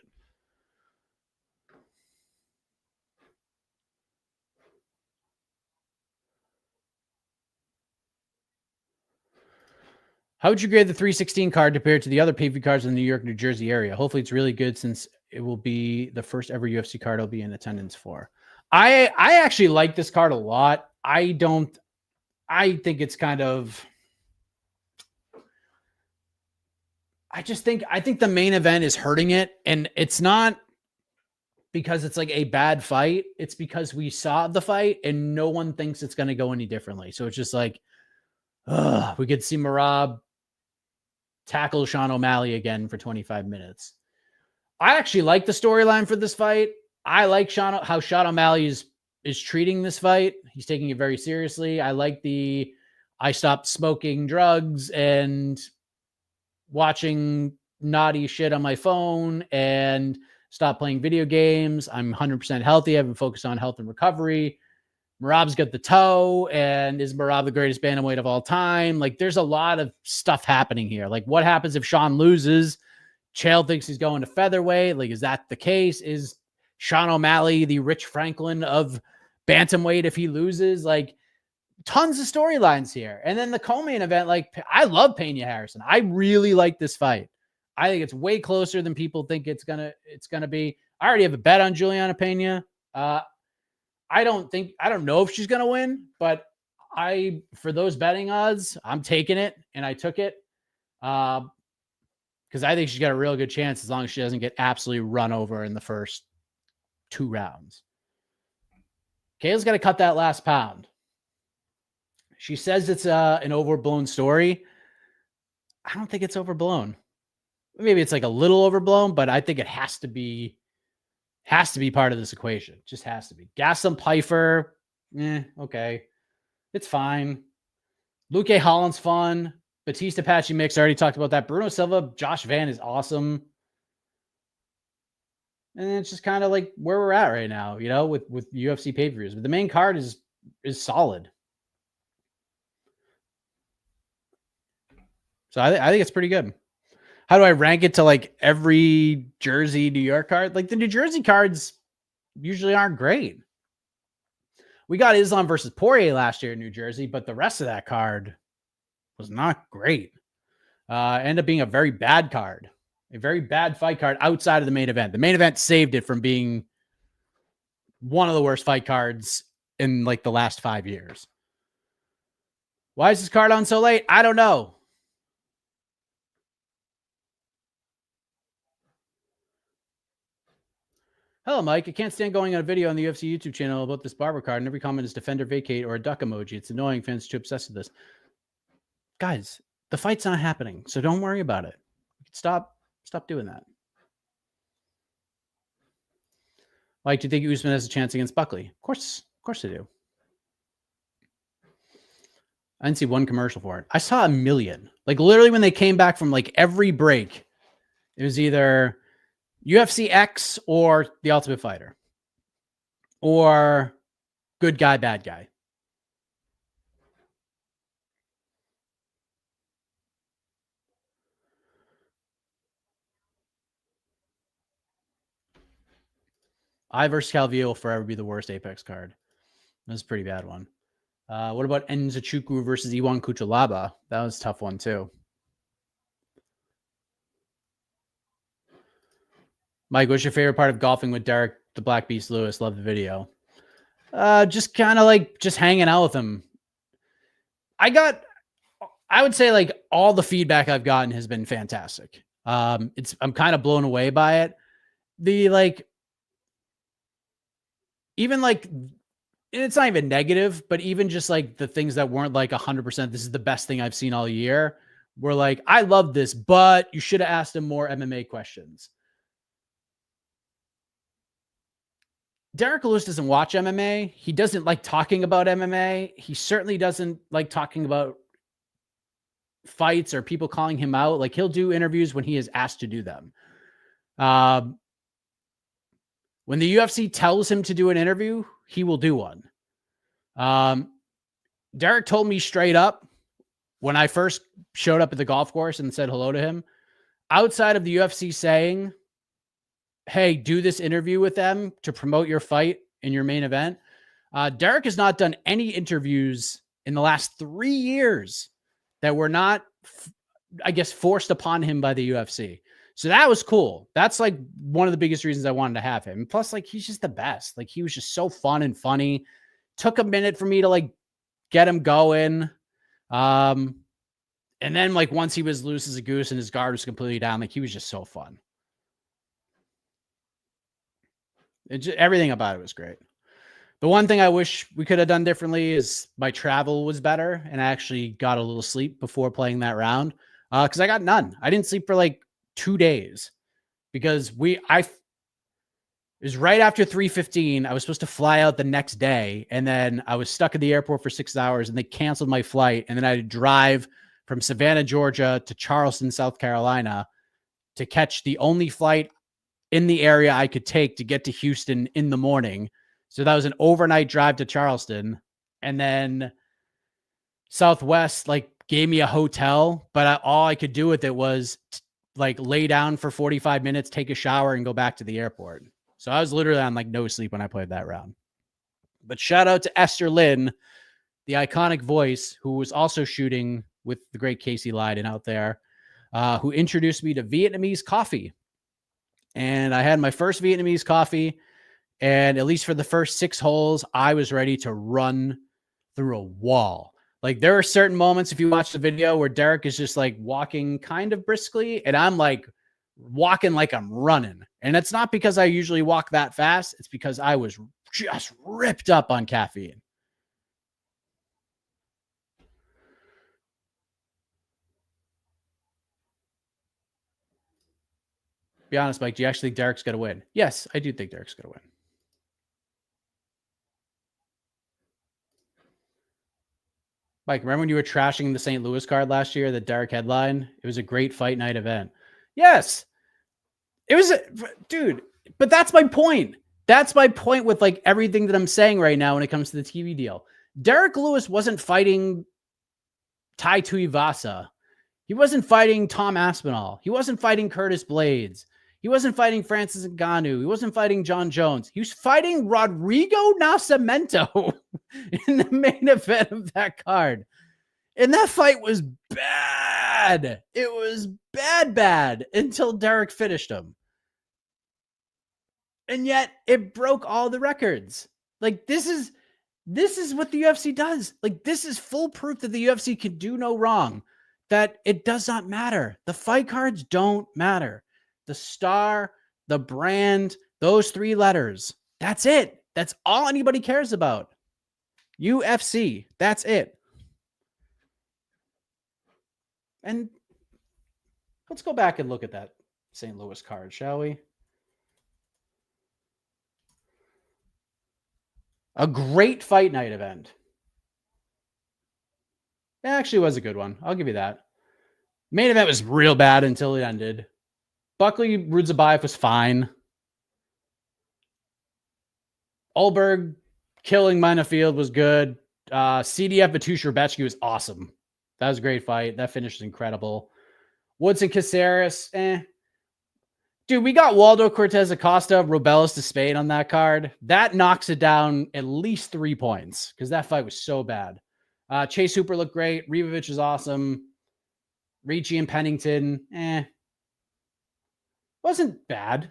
How would you grade the 316 card compared to the other pay-per-view cards in the New York, New Jersey area? Hopefully it's really good since it will be the first ever UFC card I'll be in attendance for. I actually like this card a lot. I think it's kind of, I think the main event is hurting it. And it's not because it's like a bad fight. It's because we saw the fight and no one thinks it's going to go any differently. So it's just like, we could see Merab tackle Sean O'Malley again for 25 minutes. I actually like the storyline for this fight. I like how Sean O'Malley is treating this fight. He's taking it very seriously. I like I stopped smoking drugs and watching naughty shit on my phone and stop playing video games. I'm 100% healthy. I've been focused on health and recovery. Merab's got the toe, and is Merab the greatest bantamweight of all time? Like, there's a lot of stuff happening here. Like, what happens if Sean loses? Chael thinks he's going to featherweight. Like, is that the case? Is Sean O'Malley the Rich Franklin of bantamweight if he loses? Like, tons of storylines here. And then the co-main event, like, I love Pena Harrison. I really like this fight. I think it's way closer than people think it's gonna be. I already have a bet on Juliana Pena. I don't know if she's gonna win, but for those betting odds, I'm taking it, and I took it because I think she's got a real good chance as long as she doesn't get absolutely run over in the first 2 rounds. Kayla's got to cut that last pound. She says it's an overblown story. I don't think it's overblown. Maybe it's like a little overblown, but I think it has to be part of this equation. It just has to be. Gaslam Pfeiffer, okay. It's fine. Luke A. Holland's fun. Batista Apache Mix, I already talked about that. Bruno Silva, Josh Van is awesome. And it's just kind of like where we're at right now, with UFC pay-per-views. But the main card is solid. So I think it's pretty good. How do I rank it to like every Jersey, New York card? Like, the New Jersey cards usually aren't great. We got Islam versus Poirier last year in New Jersey, but the rest of that card was not great. Ended up being a very bad card, a very bad fight card outside of the main event. The main event saved it from being one of the worst fight cards in like the last 5 years. Why is this card on so late? I don't know. Hello, Mike. I can't stand going on a video on the UFC YouTube channel about this Barber card, and every comment is defender vacate or a duck emoji. It's annoying. Fans are too obsessed with this. Guys, the fight's not happening, so don't worry about it. Stop doing that. Mike, do you think Usman has a chance against Buckley? Of course I do. I didn't see one commercial for it. I saw a million. Like, literally when they came back from like every break, it was either UFC X or The Ultimate Fighter or Good Guy, Bad Guy. I versus Calvillo will forever be the worst Apex card. That's a pretty bad one. What about Nzechukwu versus Iwan Kuchalaba? That was a tough one too. Mike, what's your favorite part of golfing with Derek the Black Beast Lewis? Love the video. Just kind of like just hanging out with him. I would say like all the feedback I've gotten has been fantastic. I'm kind of blown away by it. Even like, it's not even negative, but even just like the things that weren't like 100%, this is the best thing I've seen all year. We're like, I love this, but you should have asked him more MMA questions. Derek Lewis doesn't watch MMA. He doesn't like talking about MMA. He certainly doesn't like talking about fights or people calling him out. Like, he'll do interviews when he is asked to do them. When the UFC tells him to do an interview, he will do one. Derek told me straight up when I first showed up at the golf course and said hello to him, outside of the UFC saying, hey, do this interview with them to promote your fight in your main event, Derek has not done any interviews in the last 3 years that were not, I guess, forced upon him by the UFC. So that was cool. That's like one of the biggest reasons I wanted to have him. Plus, like, he's just the best. Like, he was just so fun and funny. Took a minute for me to like get him going. And then like once he was loose as a goose and his guard was completely down, like he was just so fun. Everything about it was great. The one thing I wish we could have done differently is my travel was better, and I actually got a little sleep before playing that round. Because I got none. I didn't sleep for like 2 days because it was right after 3:15. I was supposed to fly out the next day, and then I was stuck at the airport for 6 hours, and they canceled my flight, and then I had to drive from Savannah, Georgia to Charleston, South Carolina to catch the only flight in the area I could take to get to Houston in the morning. So that was an overnight drive to Charleston. And then Southwest like gave me a hotel, but all I could do with it was like lay down for 45 minutes, take a shower, and go back to the airport. So I was literally on like no sleep when I played that round. But shout out to Esther Lynn, the iconic voice, who was also shooting with the great Casey Leiden out there, who introduced me to Vietnamese coffee. And I had my first Vietnamese coffee, and at least for the first 6 holes, I was ready to run through a wall. Like, there are certain moments, if you watch the video, where Derek is just like walking kind of briskly, and I'm like walking like I'm running. And it's not because I usually walk that fast. It's because I was just ripped up on caffeine. Be honest, Mike, do you actually think Derek's going to win? Yes, I do think Derek's going to win. Mike, remember when you were trashing the St. Louis card last year, the Derek headline? It was a great fight night event. Yes. It was, dude, but that's my point. That's my point with like everything that I'm saying right now when it comes to the TV deal. Derek Lewis wasn't fighting Tai Tuivasa. He wasn't fighting Tom Aspinall. He wasn't fighting Curtis Blades. He wasn't fighting Francis Ngannou. He wasn't fighting John Jones. He was fighting Rodrigo Nascimento in the main event of that card. And that fight was bad. It was bad until Derek finished him. And yet it broke all the records. Like, this is what the UFC does. Like, this is full proof that the UFC can do no wrong, that it does not matter. The fight cards don't matter. The star, the brand, those 3 letters. That's it. That's all anybody cares about. UFC. That's it. And let's go back and look at that St. Louis card, shall we? A great fight night event. It actually was a good one. I'll give you that. Main event was real bad until it ended. Buckley Rudzabaev was fine. Ulberg killing Minafield was good. CDF Vatush Rebetsky was awesome. That was a great fight. That finish was incredible. Woodson Caceres, Dude, we got Waldo Cortez Acosta, Robelis to Spain on that card. That knocks it down at least 3 points because that fight was so bad. Chase Hooper looked great. Rivovich was awesome. Ricci and Pennington, wasn't bad.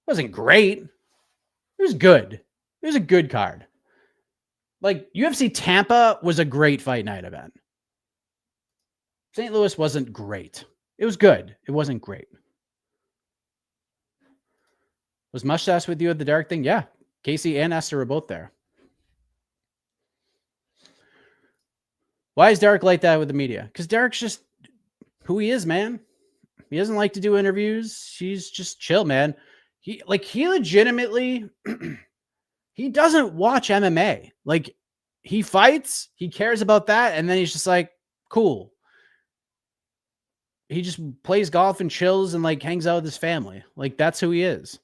Wasn't great. It was good. It was a good card. Like, UFC Tampa was a great fight night event. St. Louis wasn't great. It was good. It wasn't great. Was Mustache with you at the Derek thing? Yeah. Casey and Esther were both there. Why is Derek like that with the media? Because Derek's just who he is, man. He doesn't like to do interviews. He's just chill, man. He legitimately, he doesn't watch MMA. Like, he fights, he cares about that, and then he's just like, cool. He just plays golf and chills and like hangs out with his family. Like, that's who he is.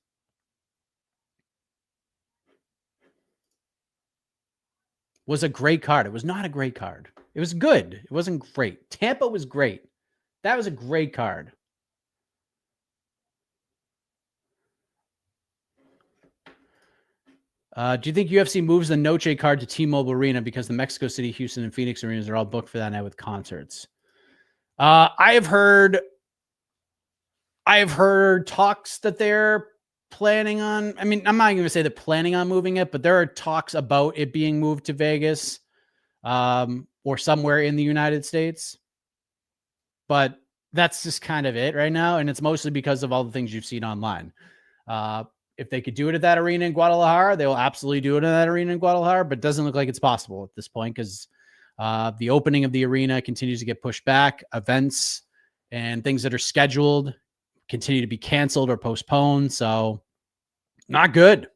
Was a great card. It was not a great card. It was good. It wasn't great. Tampa was great. That was a great card. Do you think UFC moves the Nooche card to T-Mobile Arena because the Mexico City, Houston, and Phoenix arenas are all booked for that night with concerts? I have heard I've heard talks that they're planning on, I mean, I'm not going to say they're planning on moving it, but there are talks about it being moved to Vegas, or somewhere in the United States. But that's just kind of it right now. And it's mostly because of all the things you've seen online. If they could do it at that arena in Guadalajara, they will absolutely do it in that arena in Guadalajara, but it doesn't look like it's possible at this point because the opening of the arena continues to get pushed back. Events and things that are scheduled continue to be canceled or postponed. So not good.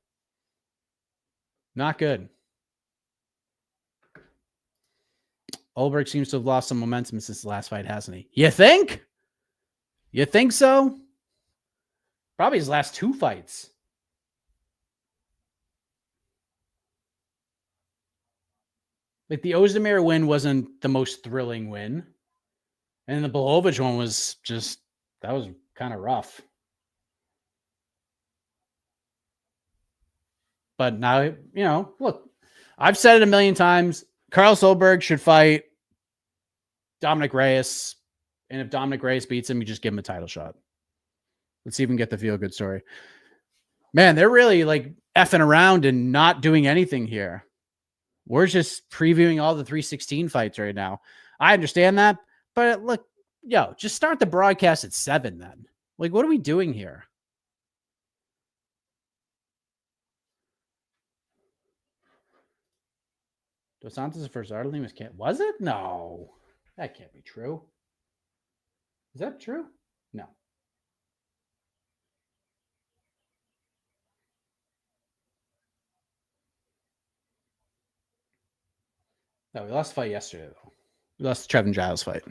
Not good. Olberg seems to have lost some momentum since the last fight, hasn't he? You think? You think so? Probably his last 2 fights. Like the Ozdemir win wasn't the most thrilling win. And the Blachowicz one was just, that was kind of rough. But now, you know, look, I've said it a million times. Carl Solberg should fight Dominic Reyes. And if Dominic Reyes beats him, you just give him a title shot. Let's even get the feel-good story. Man, they're really like effing around and not doing anything here. We're just previewing all the 316 fights right now. I understand that, but look, just start the broadcast at 7 then. Like, what are we doing here? Dos Santos' first Arlene was it? No, that can't be true. Is that true? No. No, we lost the fight yesterday, though. We lost the Trevin Giles fight.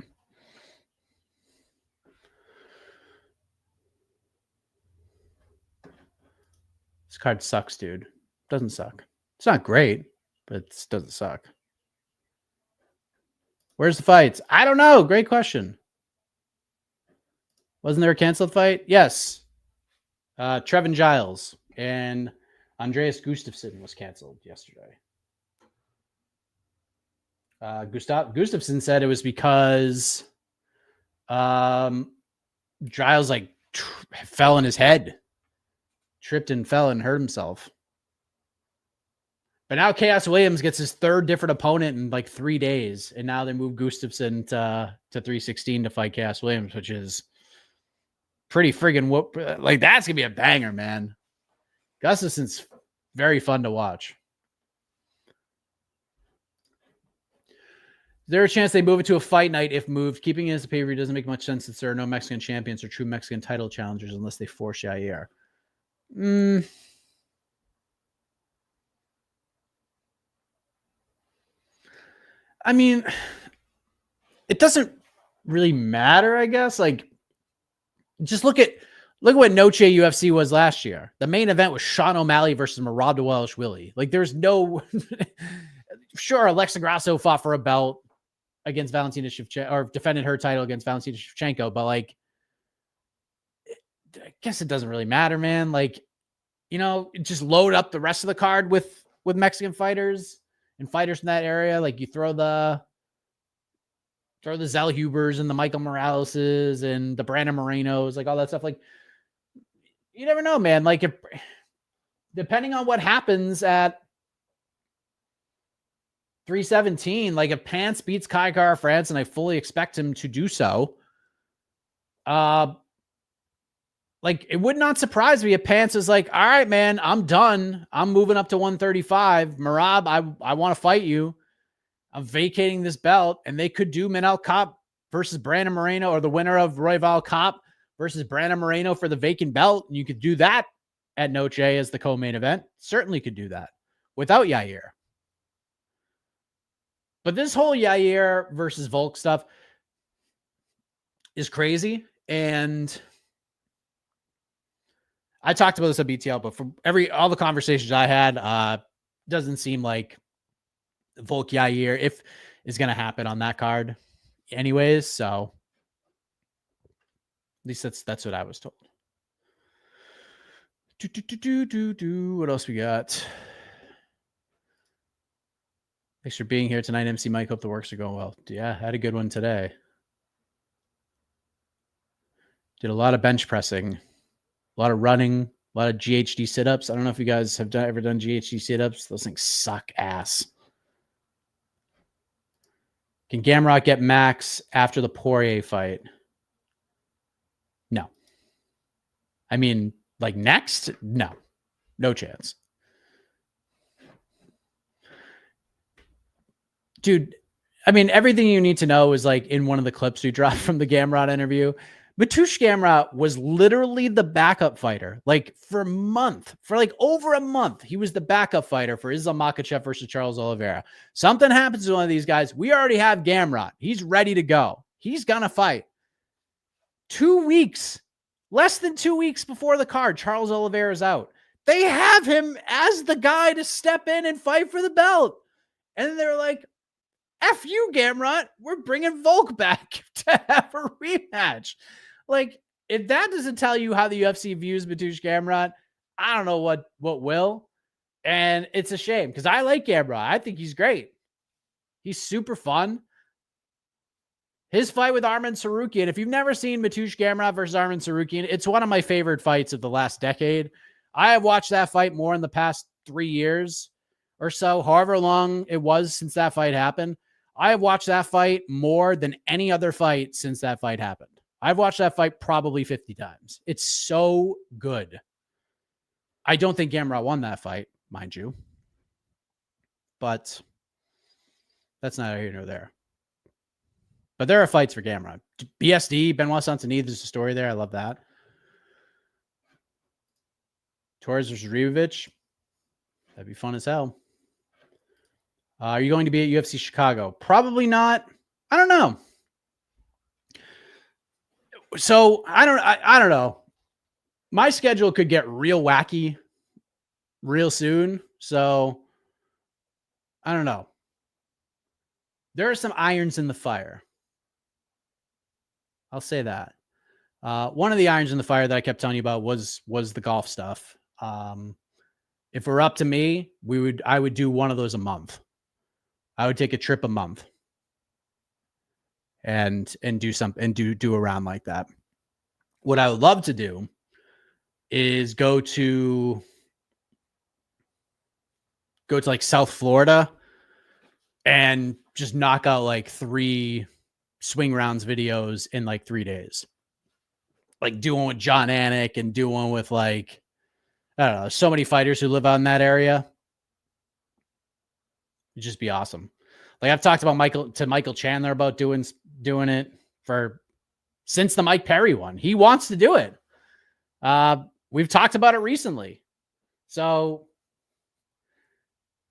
This card sucks, dude. Doesn't suck. It's not great, but it doesn't suck. Where's the fights? I don't know. Great question. Wasn't there a canceled fight? Yes. Trevin Giles and Andreas Gustafsson was canceled yesterday. Gustafsson said it was because Giles like fell on his head, tripped and fell and hurt himself. But now Chaos Williams gets his 3rd different opponent in like 3 days, and now they move Gustafsson to 316 to fight Chaos Williams, which is pretty friggin' whoop. Like, that's gonna be a banger, man. Gustafsson's very fun to watch. Is there a chance they move it to a fight night if moved? Keeping it as a pay-per-view doesn't make much sense since there are no Mexican champions or true Mexican title challengers unless they force Jair. I mean, it doesn't really matter, I guess. Like, just look at what Nooche UFC was last year. The main event was Sean O'Malley versus Merab Dvalishvili. Like, there's no sure, Alexa Grasso fought for a belt against Valentina Shevchenko, or defended her title against Valentina Shevchenko, but like, I guess it doesn't really matter, man. Like, you know, just load up the rest of the card with Mexican fighters and fighters in that area. Like, you throw the Zell Hubers and the Michael Moraleses and the Brandon Morenos, like all that stuff. Like, you never know, man. Like, if, depending on what happens at 317, like if Pants beats Kai Kara France, and I fully expect him to do so, like, it would not surprise me if Pants is like, all right, man, I'm done. I'm moving up to 135. Merab, I want to fight you. I'm vacating this belt. And they could do Manel Kape versus Brandon Moreno, or the winner of Royval Kape versus Brandon Moreno for the vacant belt. And you could do that at Nooche as the co-main event. Certainly could do that without Yair. But this whole Yair versus Volk stuff is crazy. And I talked about this at BTL, but from all the conversations I had, doesn't seem like Volk Yair is going to happen on that card anyways. So at least that's what I was told. What else we got? Thanks for being here tonight, MC Mike. Hope the works are going well. Yeah, had a good one today. Did a lot of bench pressing, a lot of running, a lot of GHD sit-ups. I don't know if you guys have ever done GHD sit-ups. Those things suck ass. Can Gamerock get Max after the Poirier fight? No. I mean, like next? No. No chance. Dude, I mean, everything you need to know is like in one of the clips we dropped from the Gamerock interview. Mateusz Gamerock was literally the backup fighter, like for like over a month. He was the backup fighter for Islam Makhachev versus Charles Oliveira. Something happens to one of these guys. We already have Gamerock. He's ready to go. He's going to fight. 2 weeks, less than 2 weeks before the card, Charles Oliveira is out. They have him as the guy to step in and fight for the belt. And they're like, F you, Gamerock. We're bringing Volk back to have a rematch. Like, if that doesn't tell you how the UFC views Mateusz Gamerock, I don't know what will. And it's a shame because I like Gamerock. I think he's great. He's super fun. His fight with Arman Tsarukyan, if you've never seen Mateusz Gamerock versus Arman Tsarukyan, it's one of my favorite fights of the last decade. I have watched that fight more in the past 3 years or so, however long it was since that fight happened. I have watched that fight more than any other fight since that fight happened. I've watched that fight probably 50 times. It's so good. I don't think Gamerock won that fight, mind you. But that's neither here nor there. But there are fights for Gamerock. BSD, Benoit Saint-Denis, there's a story there. I love that. Torres versus Ribovic. That'd be fun as hell. Are you going to be at UFC Chicago? Probably not. I don't know. So I don't know. My schedule could get real wacky real soon. So I don't know. There are some irons in the fire. I'll say that. One of the irons in the fire that I kept telling you about was the golf stuff. If it were up to me, I would do one of those a month. I would take a trip a month and do something and do a round like that. What I would love to do is go to like South Florida and just knock out like 3 swing rounds videos in like 3 days. Like do one with John Anik and do one with like, I don't know, so many fighters who live out in that area. It'd just be awesome. Like I've talked about Michael Chandler about doing it since the Mike Perry one. He wants to do it. We've talked about it recently. So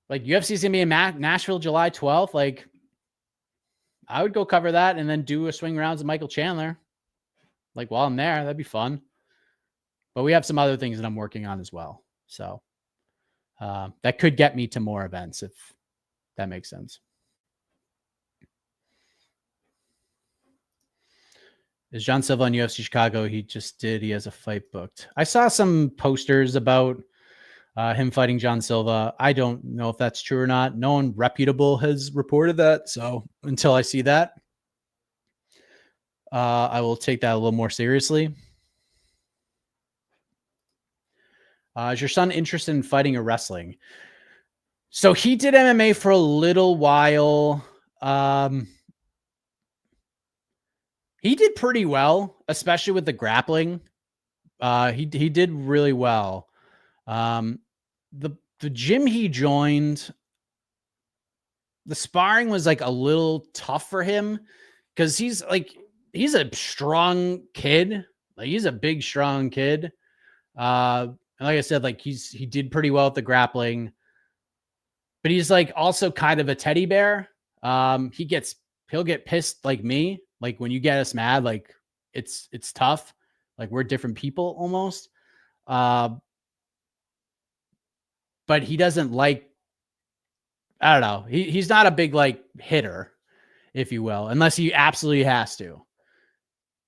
like UFC's gonna be in Nashville July 12th. Like I would go cover that and then do a swing rounds with Michael Chandler. Like while I'm there, that'd be fun. But we have some other things that I'm working on as well. So that could get me to more events if that makes sense. Is John Silva on UFC Chicago? He just did. He has a fight booked. I saw some posters about him fighting John Silva. I don't know if that's true or not. No one reputable has reported that. So until I see that, I will take that a little more seriously. Is your son interested in fighting or wrestling? So he did MMA for a little while. He did pretty well, especially with the grappling. He did really well. The gym he joined, the sparring was like a little tough for him because he's a strong kid. Like he's a big, strong kid. And like I said, like he did pretty well with the grappling, but he's like also kind of a teddy bear. He'll get pissed like me. Like when you get us mad, like it's tough. Like we're different people almost. But he doesn't like, I don't know. He's not a big like hitter, if you will, unless he absolutely has to.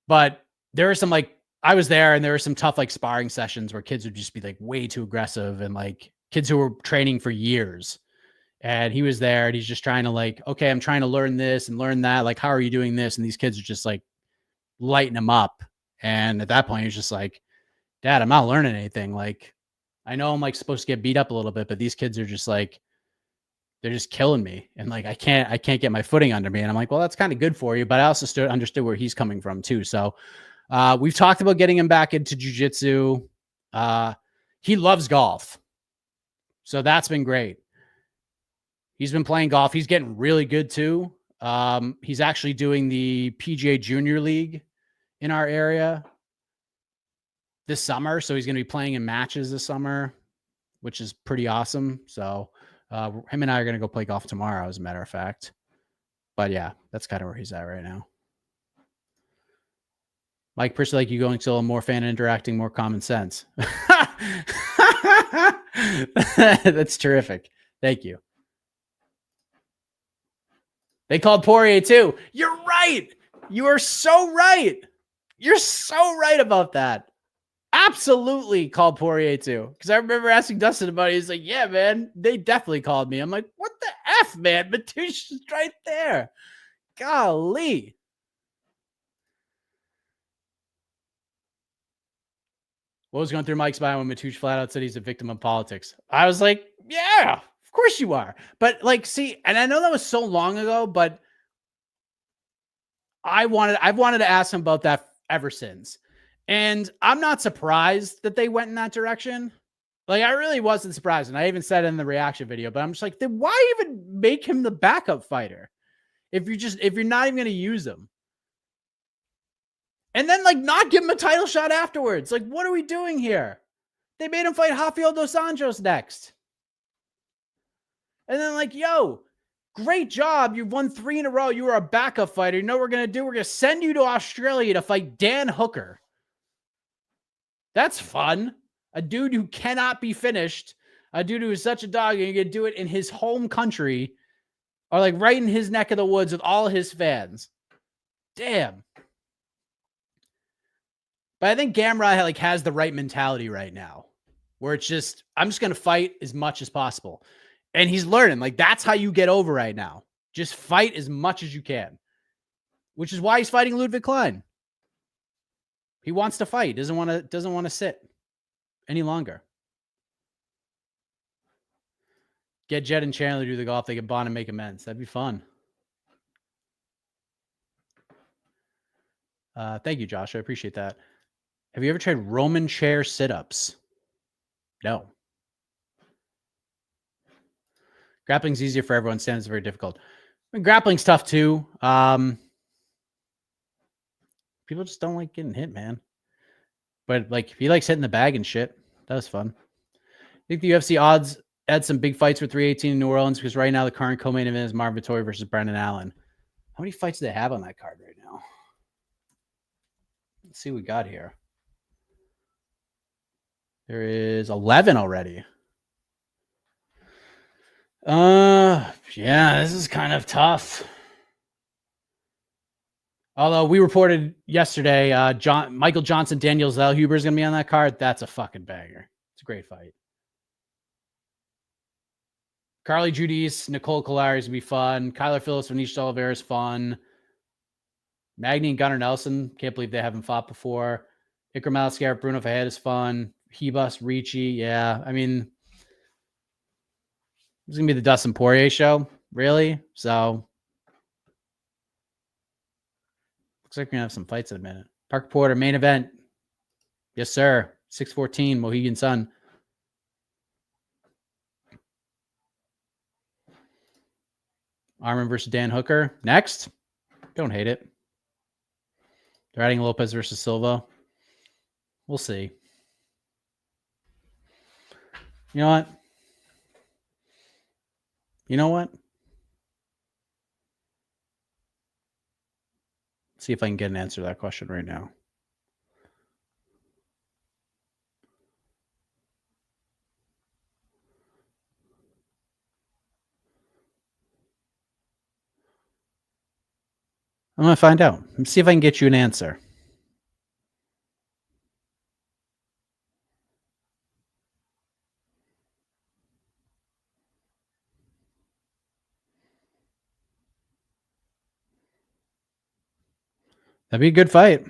But there are some like, I was there and there were some tough like sparring sessions where kids would just be like way too aggressive and like kids who were training for years. And he was there and he's just trying to like, okay, I'm trying to learn this and learn that. Like, how are you doing this? And these kids are just like lighting him up. And at that point, he's just like, Dad, I'm not learning anything. Like, I know I'm like supposed to get beat up a little bit, but these kids are just like, they're just killing me. And like, I can't get my footing under me. And I'm like, well, that's kind of good for you. But I also understood where he's coming from too. So we've talked about getting him back into jiu-jitsu. He loves golf. So that's been great. He's been playing golf. He's getting really good too. He's actually doing the PGA Junior League in our area this summer. So he's going to be playing in matches this summer, which is pretty awesome. So him and I are going to go play golf tomorrow, as a matter of fact. But yeah, that's kind of where he's at right now. Mike, personally, like you going to a more fan interacting, more common sense. That's terrific. Thank you. They called Poirier too. You're right. You are so right. You're so right about that. Absolutely called Poirier too. Because I remember asking Dustin about it. He's like, yeah, man, they definitely called me. I'm like, what the F, man? Mateusz is right there. Golly. What was going through Mike's mind when Mateusz flat out said he's a victim of politics? I was like, yeah, of course you are. But like, see, and I know that was so long ago, but I've wanted to ask him about that ever since. And I'm not surprised that they went in that direction. Like, I really wasn't surprised. And I even said it in the reaction video, but I'm just like, then why even make him the backup fighter? If you're not even going to use him. And then like not give him a title shot afterwards. Like, what are we doing here? They made him fight Rafael dos Anjos next. And then like, yo, great job. You've won 3 in a row. You were a backup fighter. You know what we're going to do? We're going to send you to Australia to fight Dan Hooker. That's fun. A dude who cannot be finished. A dude who is such a dog, and you're going to do it in his home country, or like right in his neck of the woods with all his fans. Damn. But I think Gamerock like has the right mentality right now, where it's just, I'm just going to fight as much as possible. And he's learning, like, that's how you get over right now. Just fight as much as you can, which is why he's fighting Ludwig Klein. He wants to fight. Doesn't want to sit any longer. Get Jed and Chandler to do the golf. They can bond and make amends. That'd be fun. Thank you, Josh. I appreciate that. Have you ever tried Roman chair sit-ups? No. Grappling's easier for everyone. Stands very difficult. I mean, grappling's tough too. People just don't like getting hit, man. But like, if he likes hitting the bag and shit, that was fun. I think the UFC odds add some big fights for 318 in New Orleans, because right now the current co-main event is Marvin Vettori versus Brendan Allen. How many fights do they have on that card right now? Let's see what we got here. There is 11 already. Yeah, this is kind of tough. Although we reported yesterday, Michael Johnson, Daniel Zellhuber is going to be on that card. That's a fucking banger. It's a great fight. Carly Judice, Nicole Colari is going to be fun. Kyler Phillips, Vanish Oliveira is fun. Magny and Gunnar Nelson, can't believe they haven't fought before. Ikram Aliskerov, Bruno Fahed is fun. Hebus, Ricci, yeah. I mean, it's going to be the Dustin Poirier show, really? So, looks like we're going to have some fights in a minute. Parker Porter, main event. Yes, sir. 614, Mohegan Sun. Armin versus Dan Hooker. Next. Don't hate it. They're adding Lopez versus Silva. We'll see. You know what? See if I can get an answer to that question right now. I'm going to find out. Let's see if I can get you an answer. That'd be a good fight.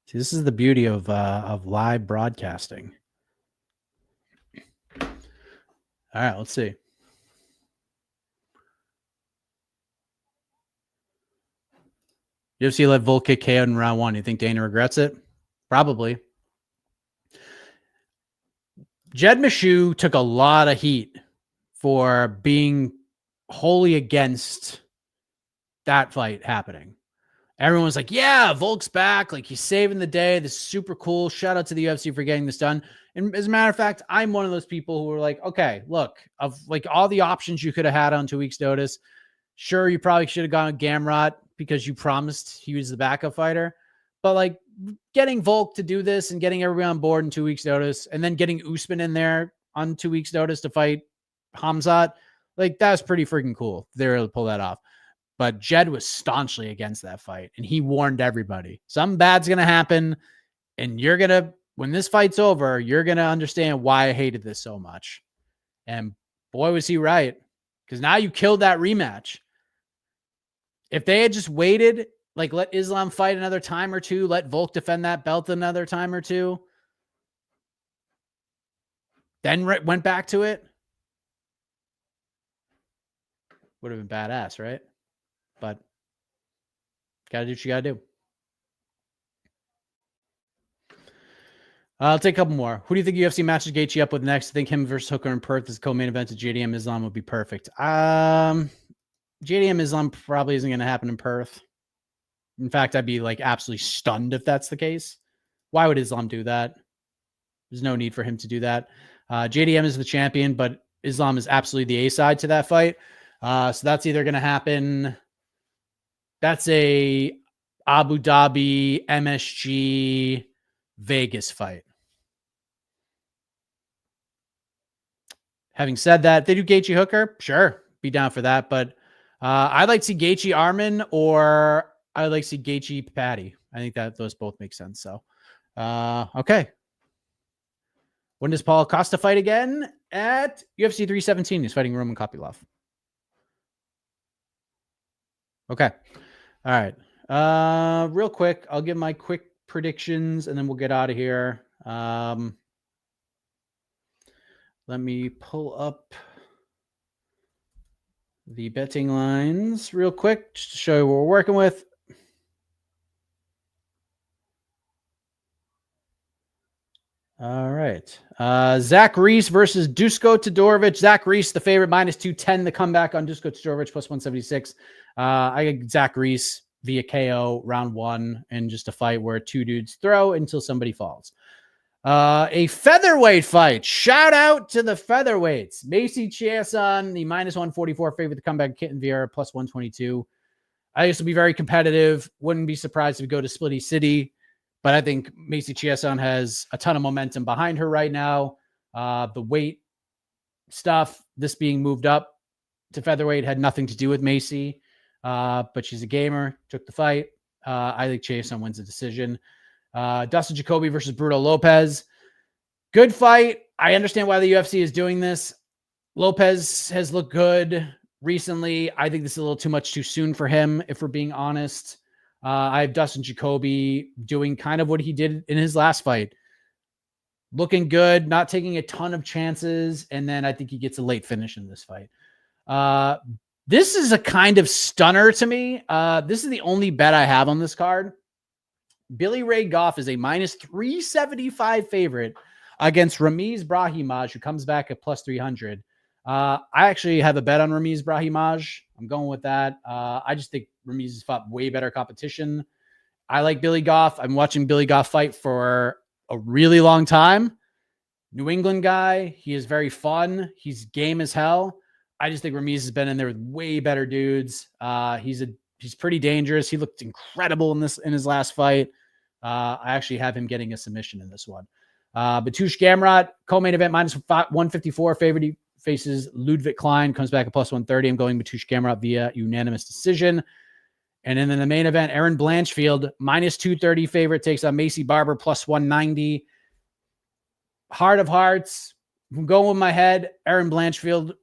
See, this is the beauty of live broadcasting. All right, let's see. UFC let Volk kick KO in round 1. You think Dana regrets it? Probably. Jed Meshew took a lot of heat for being wholly against that fight happening. Everyone was like, yeah, Volk's back. Like, he's saving the day. This is super cool. Shout out to the UFC for getting this done. And as a matter of fact, I'm one of those people who were like, okay, look, of like all the options you could have had on 2 weeks' notice, sure, you probably should have gone with Gamerock because you promised he was the backup fighter. But like getting Volk to do this and getting everybody on board in 2 weeks' notice, and then getting Usman in there on 2 weeks' notice to fight Hamzat, like that was pretty freaking cool. They were able to pull that off. But Jed was staunchly against that fight, and he warned everybody, something bad's going to happen, and you're going to, when this fight's over, you're going to understand why I hated this so much. And boy, was he right, because now you killed that rematch. If they had just waited, like let Islam fight another time or two, let Volk defend that belt another time or two, then went back to it, would have been badass, right? But gotta do what you gotta do. I'll take a couple more. Who do you think UFC matches Gaethje up with next? I think him versus Hooker in Perth as co-main event to JDM Islam would be perfect. JDM Islam probably isn't going to happen in Perth. In fact, I'd be like absolutely stunned if that's the case. Why would Islam do that? There's no need for him to do that. JDM is the champion, but Islam is absolutely the A side to that fight. So that's either going to happen. That's a Abu Dhabi MSG Vegas fight. Having said that, if they do Gaethje Hooker, sure, be down for that. But I'd like to see Gaethje Armin, or I'd like to see Gaethje Patty. I think that those both make sense. So, okay. When does Paul Costa fight again? At UFC 317. He's fighting Roman Kopylov. Okay. All right. Real quick, I'll give my quick predictions and then we'll get out of here. Let me pull up the betting lines real quick just to show you what we're working with. All right. Zach Reese versus Dusko Todorovic. Zach Reese, the favorite, -210. The comeback on Dusko Todorovic, +176. I got Zach Reese via KO round 1 and just a fight where 2 dudes throw until somebody falls. A featherweight fight. Shout out to the featherweights. Maycee Chiasson, the -144 favorite to comeback. Kitten Vieira, +122. I used to be very competitive. Wouldn't be surprised if we go to Splitty City. But I think Maycee Chiasson has a ton of momentum behind her right now. The weight stuff, this being moved up to featherweight, had nothing to do with Maycee. But she's a gamer, took the fight. I think Chiasson wins the decision. Dustin Jacoby versus Bruno Lopez. Good fight. I understand why the UFC is doing this. Lopez has looked good recently. I think this is a little too much too soon for him, if we're being honest. I have Dustin Jacoby doing kind of what he did in his last fight. Looking good, not taking a ton of chances, and then I think he gets a late finish in this fight. This is a kind of stunner to me. This is the only bet I have on this card. Billy Ray Goff is a -375 favorite against Ramiz Brahimaj, who comes back at +300. I actually have a bet on Ramiz Brahimaj. I'm going with that. I just think Ramiz has fought way better competition. I like Billy Goff. I'm watching Billy Goff fight for a really long time. New England guy. He is very fun. He's game as hell. I just think Ramiz has been in there with way better dudes. He's pretty dangerous. He looked incredible in his last fight. I actually have him getting a submission in this one. Batush Gamrot, co-main event, -154 favorite. He faces Ludwig Klein, comes back at +130. I'm going Batush Gamrot via unanimous decision. And then in the main event, Erin Blanchfield, -230 favorite, takes on Maycee Barber, +190. Heart of hearts, I'm going with my head. Erin Blanchfield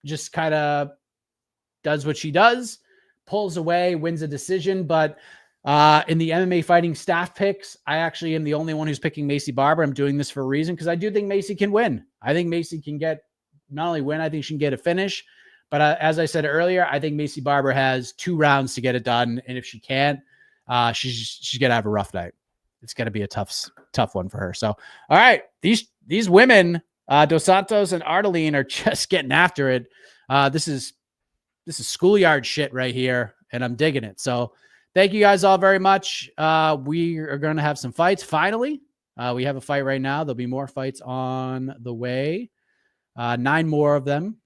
just kind of does what she does, pulls away, wins a decision. But In the MMA Fighting staff picks, I actually am the only one who's picking Maycee Barber. I'm doing this for a reason because I do think Maycee can win. I think Maycee can get not only win, I think she can get a finish. But as I said earlier, I think Maycee Barber has 2 rounds to get it done. And if she can't, she's going to have a rough night. It's going to be a tough one for her. So, all right, these women, Dos Santos and Ardeline, are just getting after it. This is schoolyard shit right here, and I'm digging it. So thank you guys all very much. We are going to have some fights. Finally, we have a fight right now. There'll be more fights on the way. 9 more of them,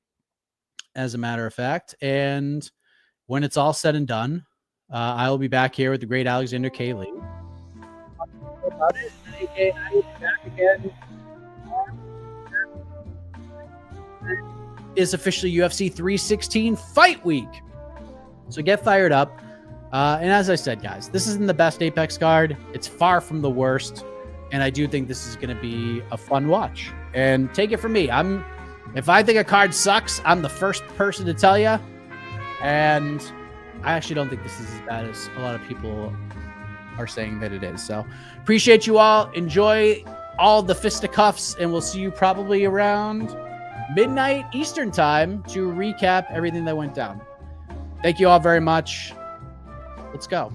as a matter of fact. And when it's all said and done, I will be back here with the great Alexander K. Lee. About it, and I will be back again. Is officially UFC 316 fight week. So get fired up. And as I said, guys, this isn't the best Apex card. It's far from the worst. And I do think this is going to be a fun watch. And take it from me. If I think a card sucks, I'm the first person to tell you. And I actually don't think this is as bad as a lot of people are saying that it is. So appreciate you all. Enjoy all the fisticuffs, and we'll see you probably around midnight Eastern time to recap everything that went down. Thank you all very much. Let's go.